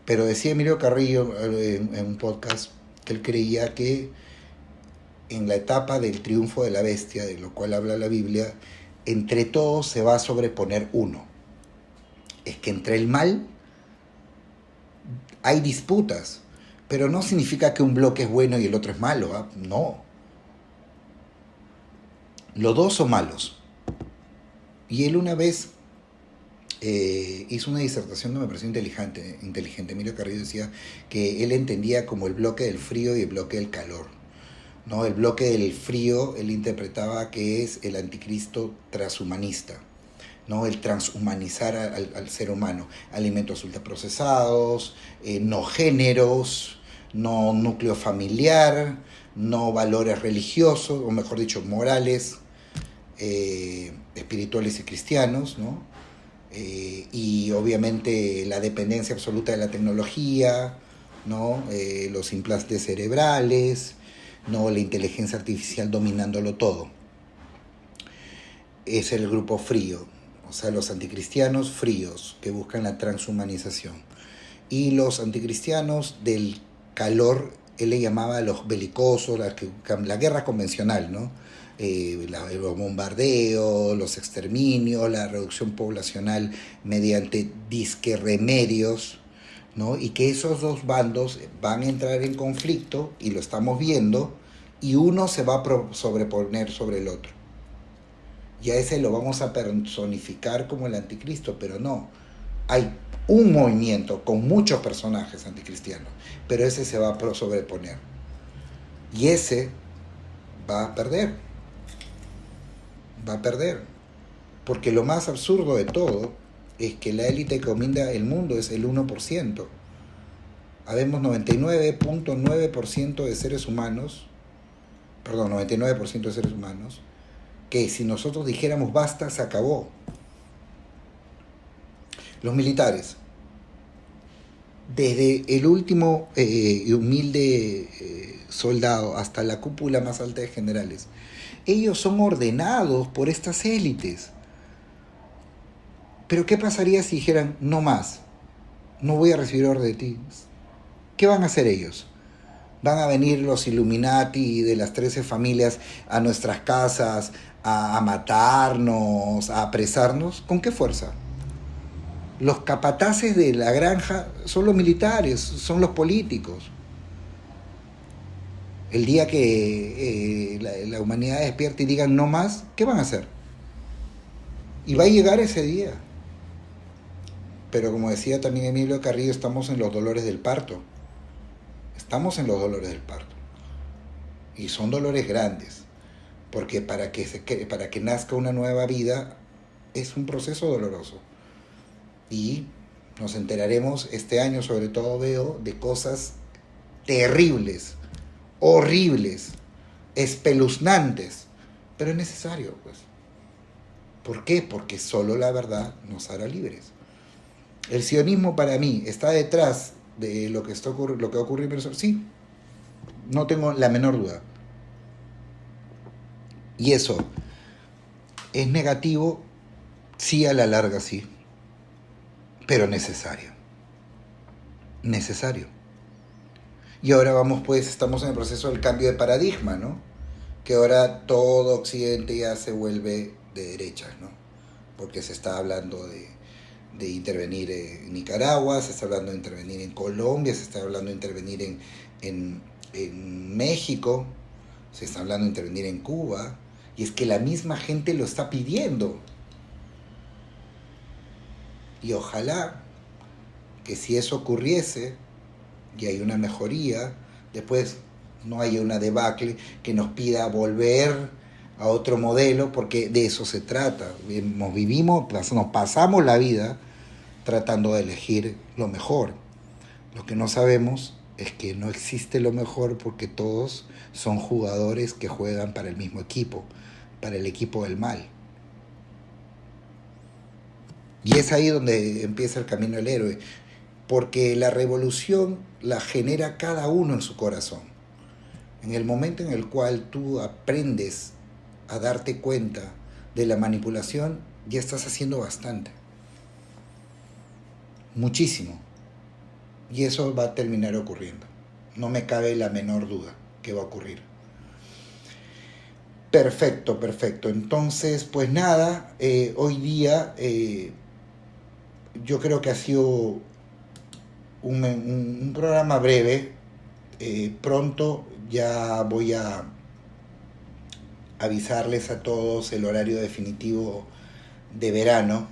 Speaker 1: Pero decía Emilio Carrillo en un podcast que él creía que en la etapa del triunfo de la bestia, de lo cual habla la Biblia, entre todos se va a sobreponer uno. Es que entre el mal hay disputas, pero no significa que un bloque es bueno y el otro es malo, no. Los dos son malos. Y él una vez hizo una disertación que me pareció inteligente. Emilio Carrillo decía que él entendía como el bloque del frío y el bloque del calor, ¿no? El bloque del frío él interpretaba que es el anticristo transhumanista, ¿no? El transhumanizar al ser humano, alimentos ultraprocesados, no géneros, no núcleo familiar, no valores religiosos, o mejor dicho, morales, espirituales y cristianos, ¿no? Y obviamente la dependencia absoluta de la tecnología, ¿no? Los implantes cerebrales, ¿no? La inteligencia artificial dominándolo todo. Es el grupo frío, o sea, los anticristianos fríos que buscan la transhumanización. Y los anticristianos del calor, él le llamaba a los belicosos, la guerra convencional, ¿no? Los bombardeos, los exterminios, la reducción poblacional mediante disque remedios, ¿no? Y que esos dos bandos van a entrar en conflicto, y lo estamos viendo, y uno se va a sobreponer sobre el otro. Y a ese lo vamos a personificar como el anticristo, pero no. Hay un movimiento con muchos personajes anticristianos, pero ese se va a sobreponer. Y ese va a perder. Va a perder. Porque lo más absurdo de todo es que la élite que domina el mundo es el 1%. Habemos 99.9% de seres humanos, perdón, 99% de seres humanos, que si nosotros dijéramos basta, se acabó. Los militares, desde el último y humilde soldado hasta la cúpula más alta de generales, ellos son ordenados por estas élites. Pero ¿qué pasaría si dijeran no más? No voy a recibir orden de ti. ¿Qué van a hacer ellos? ¿Van a venir los Illuminati de las 13 familias a nuestras casas a matarnos, a apresarnos? ¿Con qué fuerza? Los capataces de la granja son los militares, son los políticos. El día que la humanidad despierte y digan no más, ¿qué van a hacer? Y va a llegar ese día. Pero como decía también Emilio Carrillo, estamos en los dolores del parto. Estamos en los dolores del parto. Y son dolores grandes. Porque para que nazca una nueva vida es un proceso doloroso. Y nos enteraremos este año, sobre todo veo, de cosas terribles, horribles, espeluznantes. Pero es necesario, pues. ¿Por qué? Porque solo la verdad nos hará libres. El sionismo para mí está detrás de lo que va a ocurrir en Venezuela. Sí, no tengo la menor duda. Y eso es negativo, sí, a la larga, sí. Pero necesario. Necesario. Y ahora estamos en el proceso del cambio de paradigma, ¿no? Que ahora todo Occidente ya se vuelve de derechas, ¿no? Porque se está hablando de intervenir en Nicaragua, se está hablando de intervenir en Colombia, se está hablando de intervenir en México, se está hablando de intervenir en Cuba, y es que la misma gente lo está pidiendo. Y ojalá que si eso ocurriese y hay una mejoría, después no haya una debacle que nos pida volver a otro modelo, porque de eso se trata. Nos pasamos la vida tratando de elegir lo mejor. Lo que no sabemos es que no existe lo mejor, porque todos son jugadores que juegan para el mismo equipo, para el equipo del mal. Y es ahí donde empieza el camino del héroe, porque la revolución la genera cada uno en su corazón. En el momento en el cual tú aprendes a darte cuenta de la manipulación, ya estás haciendo bastante. Muchísimo. Y eso va a terminar ocurriendo. No me cabe la menor duda que va a ocurrir. Perfecto, perfecto. Entonces, pues nada, hoy día yo creo que ha sido un programa breve. Pronto ya voy a avisarles a todos el horario definitivo de verano,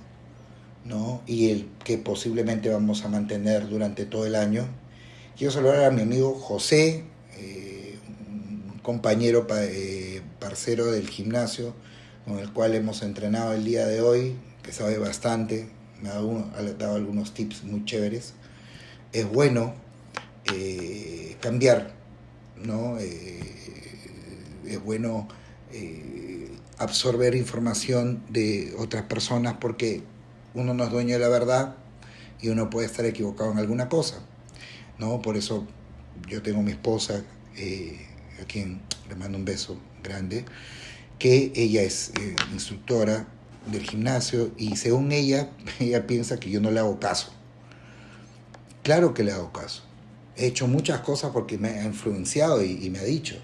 Speaker 1: ¿no? Y el que posiblemente vamos a mantener durante todo el año. Quiero saludar a mi amigo José, un compañero parcero del gimnasio, con el cual hemos entrenado el día de hoy, que sabe bastante, me ha dado algunos tips muy chéveres. Es bueno cambiar, ¿no? Es bueno absorber información de otras personas porque uno no es dueño de la verdad y uno puede estar equivocado en alguna cosa, ¿no? Por eso yo tengo mi esposa, a quien le mando un beso grande, que ella es instructora del gimnasio y según ella piensa que yo no le hago caso. Claro que le hago caso. He hecho muchas cosas porque me ha influenciado y me ha dicho.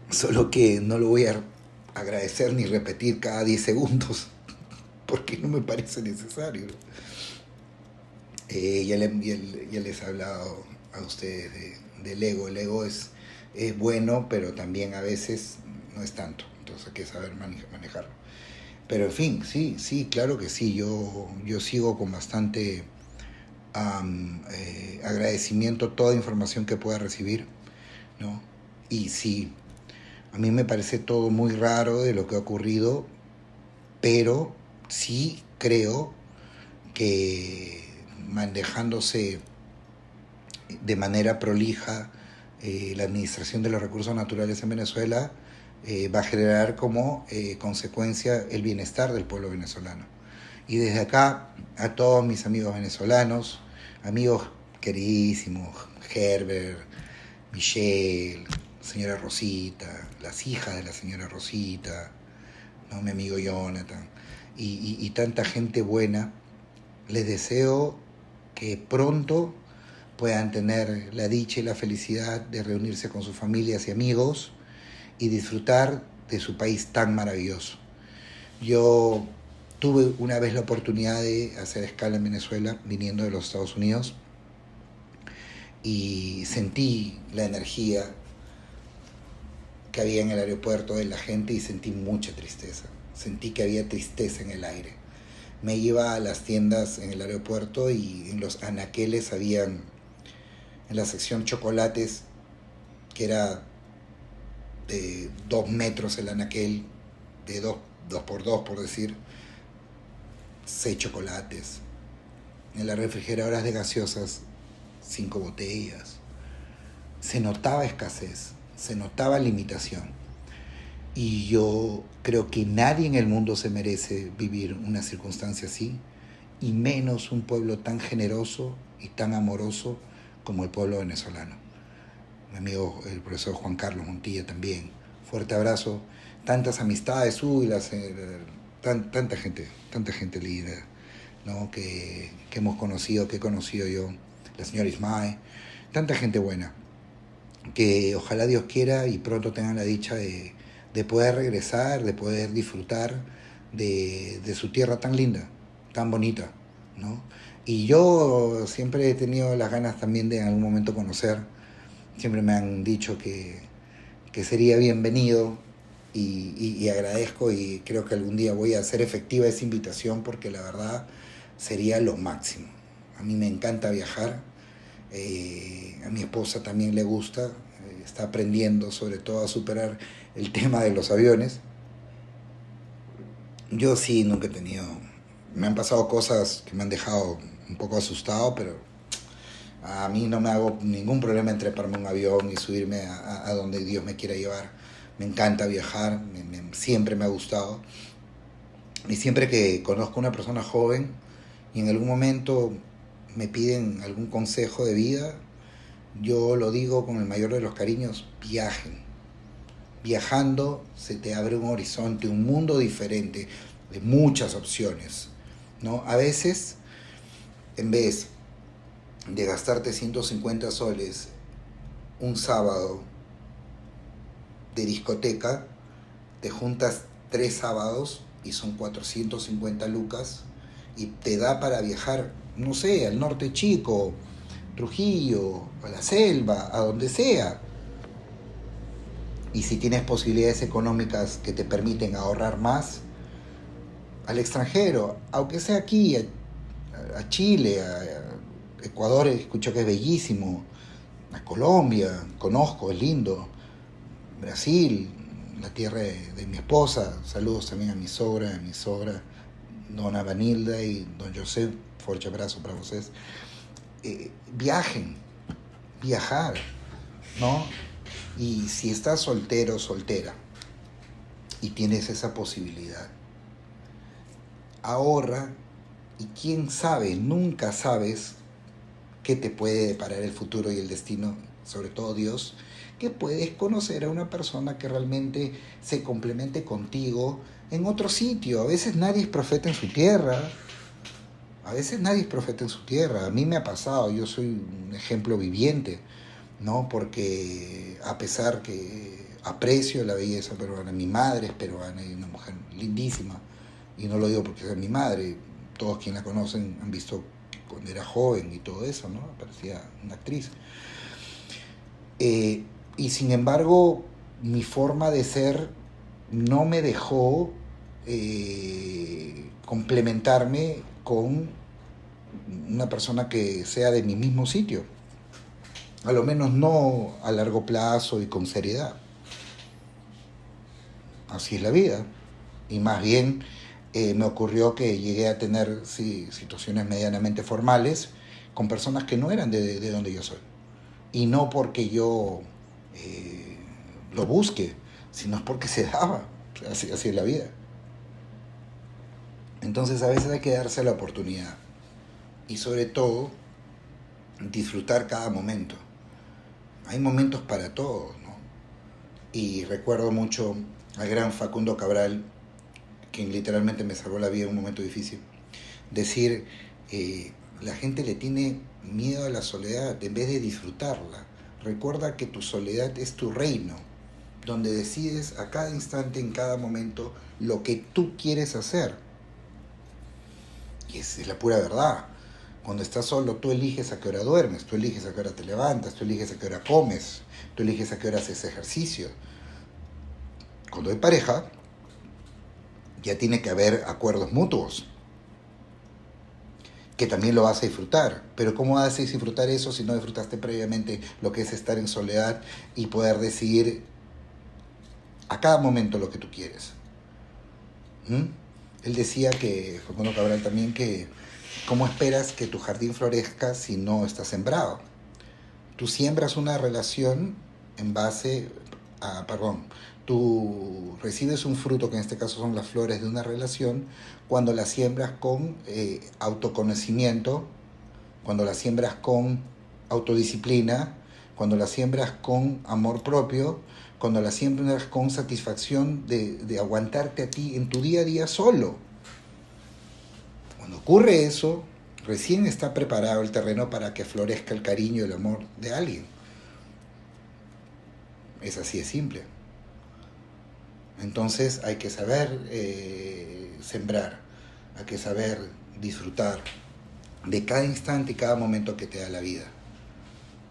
Speaker 1: Solo que no lo voy a agradecer ni repetir cada 10 segundos porque no me parece necesario. Ya les he hablado a ustedes del ego. El ego es bueno, pero también a veces no es tanto. Entonces hay que saber manejarlo. Pero en fin, sí, claro que sí. Yo sigo con bastante agradecimiento toda información que pueda recibir, ¿no? Y sí, a mí me parece todo muy raro de lo que ha ocurrido, pero sí creo que manejándose de manera prolija la administración de los recursos naturales en Venezuela va a generar como consecuencia el bienestar del pueblo venezolano. Y desde acá a todos mis amigos venezolanos, amigos queridísimos, Herbert, Michelle, señora Rosita, las hijas de la señora Rosita, ¿no? Mi amigo Jonathan, y tanta gente buena, les deseo que pronto puedan tener la dicha y la felicidad de reunirse con sus familias y amigos y disfrutar de su país tan maravilloso. Yo tuve una vez la oportunidad de hacer escala en Venezuela, viniendo de los Estados Unidos, y sentí la energía que había en el aeropuerto de la gente y sentí mucha tristeza. Sentí que había tristeza en el aire. Me iba a las tiendas en el aeropuerto y en los anaqueles habían, en la sección chocolates, que era de 2 metros el anaquel, de 2 por 2 por decir, 6 chocolates. En las refrigeradoras de gaseosas, 5 botellas. Se notaba escasez, se notaba limitación. Y yo creo que nadie en el mundo se merece vivir una circunstancia así, y menos un pueblo tan generoso y tan amoroso como el pueblo venezolano. Mi amigo el profesor Juan Carlos Montilla también. Fuerte abrazo. Tantas amistades, tanta gente linda, ¿no? que hemos conocido, que he conocido yo, la señora Ismael, tanta gente buena, que ojalá Dios quiera y pronto tengan la dicha de poder regresar, de poder disfrutar de su tierra tan linda, tan bonita, ¿no? Y yo siempre he tenido las ganas también de en algún momento conocer, siempre me han dicho que sería bienvenido y agradezco y creo que algún día voy a hacer efectiva esa invitación porque la verdad sería lo máximo. A mí me encanta viajar, a mi esposa también le gusta, está aprendiendo sobre todo a superar el tema de los aviones. Yo sí, nunca he tenido, me han pasado cosas que me han dejado un poco asustado, pero a mí no me hago ningún problema en treparme un avión y subirme a donde Dios me quiera llevar. Me encanta viajar, siempre me ha gustado. Y siempre que conozco a una persona joven y en algún momento me piden algún consejo de vida, yo lo digo con el mayor de los cariños: viajen. Viajando se te abre un horizonte, un mundo diferente, de muchas opciones, ¿no? A veces, en vez de gastarte 150 soles un sábado de discoteca, te juntas 3 sábados y son 450 lucas y te da para viajar, no sé, al norte chico, Trujillo, a la selva, a donde sea. Y si tienes posibilidades económicas que te permiten ahorrar más, al extranjero, aunque sea aquí, a Chile, a Ecuador, escucho que es bellísimo, a Colombia, conozco, es lindo, Brasil, la tierra de mi esposa, saludos también a mi sogra, dona Vanilda y don José, fuerte abrazo para ustedes. Viajen, viajar, ¿no? Y si estás soltero o soltera y tienes esa posibilidad, ahorra y quién sabe, nunca sabes qué te puede deparar el futuro y el destino, sobre todo Dios, que puedes conocer a una persona que realmente se complemente contigo en otro sitio. A veces nadie es profeta en su tierra. A veces nadie es profeta en su tierra. A mí me ha pasado, yo soy un ejemplo viviente, ¿no? Porque a pesar que aprecio la belleza peruana, mi madre es peruana y una mujer lindísima, y no lo digo porque sea mi madre, todos quienes la conocen han visto cuando era joven y todo eso, ¿no? Parecía una actriz. Y sin embargo, mi forma de ser no me dejó complementarme con una persona que sea de mi mismo sitio. A lo menos no a largo plazo y con seriedad. Así es la vida. Y más bien me ocurrió que llegué a tener situaciones medianamente formales con personas que no eran de donde yo soy. Y no porque yo lo busque, sino porque se daba. Así es la vida. Entonces a veces hay que darse la oportunidad. Y sobre todo, disfrutar cada momento. Hay momentos para todos, ¿no? Y recuerdo mucho al gran Facundo Cabral, quien literalmente me salvó la vida en un momento difícil, decir, la gente le tiene miedo a la soledad en vez de disfrutarla. Recuerda que tu soledad es tu reino, donde decides a cada instante, en cada momento, lo que tú quieres hacer. Y es la pura verdad. Cuando estás solo, tú eliges a qué hora duermes, tú eliges a qué hora te levantas, tú eliges a qué hora comes, tú eliges a qué hora haces ejercicio. Cuando hay pareja, ya tiene que haber acuerdos mutuos, que también lo vas a disfrutar. Pero ¿cómo vas a disfrutar eso si no disfrutaste previamente lo que es estar en soledad y poder decidir a cada momento lo que tú quieres? Él decía que, Facundo Cabral también, que ¿cómo esperas que tu jardín florezca si no está sembrado? Tú siembras una relación en base a, tú recibes un fruto, que en este caso son las flores de una relación, cuando la siembras con autoconocimiento, cuando la siembras con autodisciplina, cuando la siembras con amor propio, cuando la siembras con satisfacción de aguantarte a ti en tu día a día solo. Cuando ocurre eso, recién está preparado el terreno para que florezca el cariño y el amor de alguien. Es así de simple. Entonces hay que saber sembrar, hay que saber disfrutar de cada instante y cada momento que te da la vida.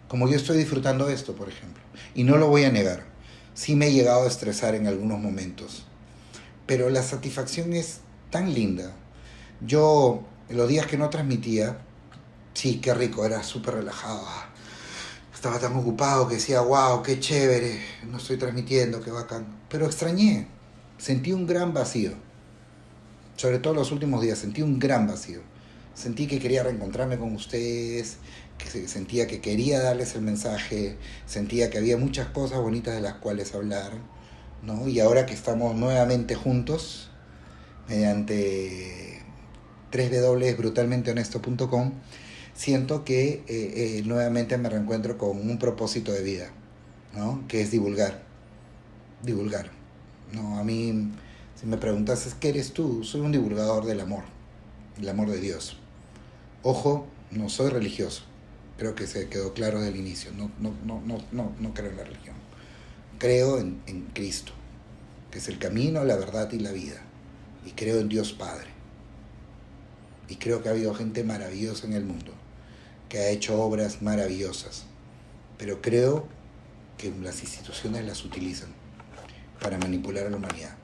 Speaker 1: Como yo estoy disfrutando esto, por ejemplo. Y no lo voy a negar. Sí me he llegado a estresar en algunos momentos. Pero la satisfacción es tan linda. Yo, los días que no transmitía, sí, qué rico, era súper relajado. Estaba tan ocupado que decía, wow, qué chévere, no estoy transmitiendo, qué bacán. Pero extrañé, sentí un gran vacío. Sobre todo los últimos días, sentí un gran vacío. Sentí que quería reencontrarme con ustedes, que sentía que quería darles el mensaje, sentía que había muchas cosas bonitas de las cuales hablar, ¿no? Y ahora que estamos nuevamente juntos, mediante www.brutalmentehonesto.com, siento que nuevamente me reencuentro con un propósito de vida, ¿no? Que es divulgar. No, a mí, si me preguntas, ¿qué eres tú? Soy un divulgador del amor, el amor de Dios. Ojo, no soy religioso, creo que se quedó claro desde el inicio, no creo en la religión. Creo en Cristo, que es el camino, la verdad y la vida. Y creo en Dios Padre. Y creo que ha habido gente maravillosa en el mundo, que ha hecho obras maravillosas. Pero creo que las instituciones las utilizan para manipular a la humanidad.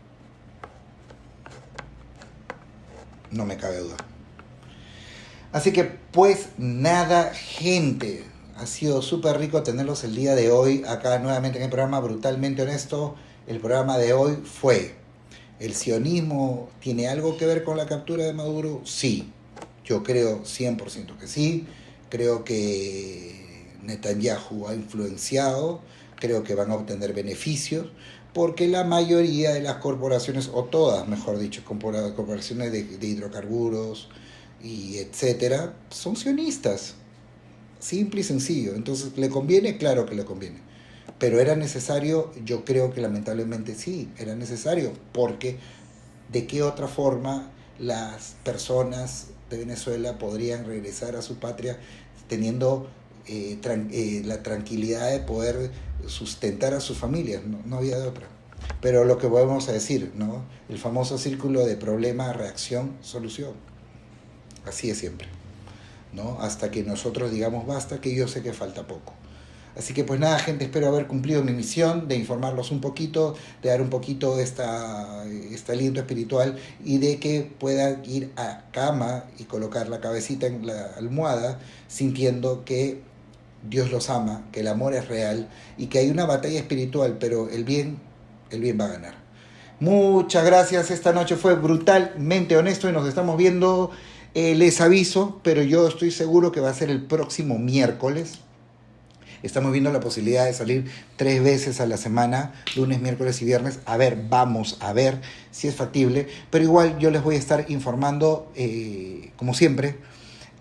Speaker 1: No me cabe duda. Así que, pues nada, gente. Ha sido súper rico tenerlos el día de hoy acá nuevamente en el programa Brutalmente Honesto. El programa de hoy fue: ¿el sionismo tiene algo que ver con la captura de Maduro? Sí, yo creo 100% que sí. Creo que Netanyahu ha influenciado, creo que van a obtener beneficios, porque la mayoría de las corporaciones, o todas, mejor dicho, corporaciones de hidrocarburos y etcétera, son sionistas, simple y sencillo. Entonces, ¿le conviene? Claro que le conviene. Pero era necesario, yo creo que lamentablemente sí, era necesario, porque de qué otra forma las personas de Venezuela podrían regresar a su patria teniendo la tranquilidad de poder sustentar a sus familias, no, no había de otra. Pero lo que volvemos a decir, ¿no? El famoso círculo de problema, reacción, solución. Así es siempre, ¿no? Hasta que nosotros digamos basta, que yo sé que falta poco. Así que pues nada, gente, espero haber cumplido mi misión de informarlos un poquito, de dar un poquito este aliento espiritual y de que puedan ir a cama y colocar la cabecita en la almohada sintiendo que Dios los ama, que el amor es real y que hay una batalla espiritual, pero el bien va a ganar. Muchas gracias, esta noche fue brutalmente honesto y nos estamos viendo, les aviso, pero yo estoy seguro que va a ser el próximo miércoles. Estamos viendo la posibilidad de salir 3 veces a la semana, lunes, miércoles y viernes. A ver, vamos a ver si es factible. Pero igual yo les voy a estar informando, como siempre.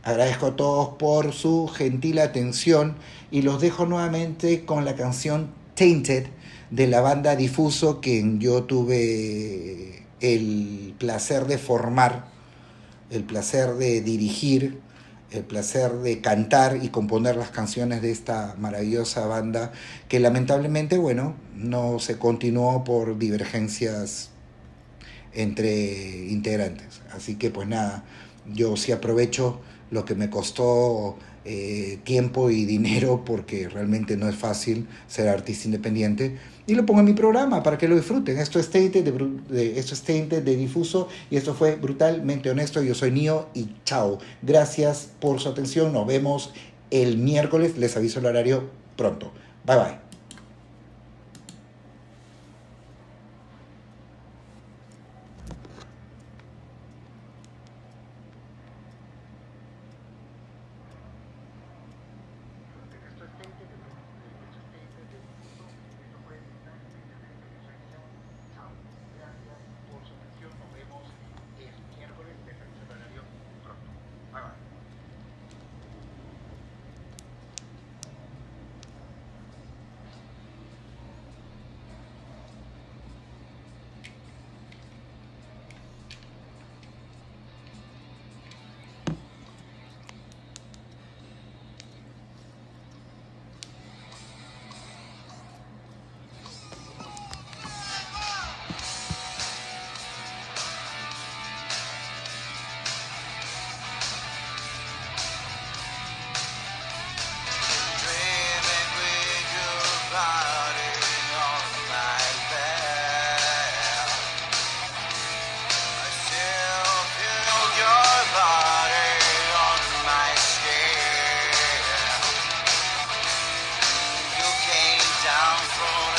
Speaker 1: Agradezco a todos por su gentil atención y los dejo nuevamente con la canción Tainted de la banda Difuso, que yo tuve el placer de formar, el placer de dirigir, el placer de cantar y componer las canciones de esta maravillosa banda que lamentablemente, bueno, no se continuó por divergencias entre integrantes. Así que pues nada, yo sí aprovecho lo que me costó tiempo y dinero, porque realmente no es fácil ser artista independiente, y lo pongo en mi programa para que lo disfruten. Esto es Tainted de Difuso y esto fue brutalmente honesto. Yo soy Nio y chao. Gracias por su atención. Nos vemos el miércoles. Les aviso el horario pronto. Bye bye. Down from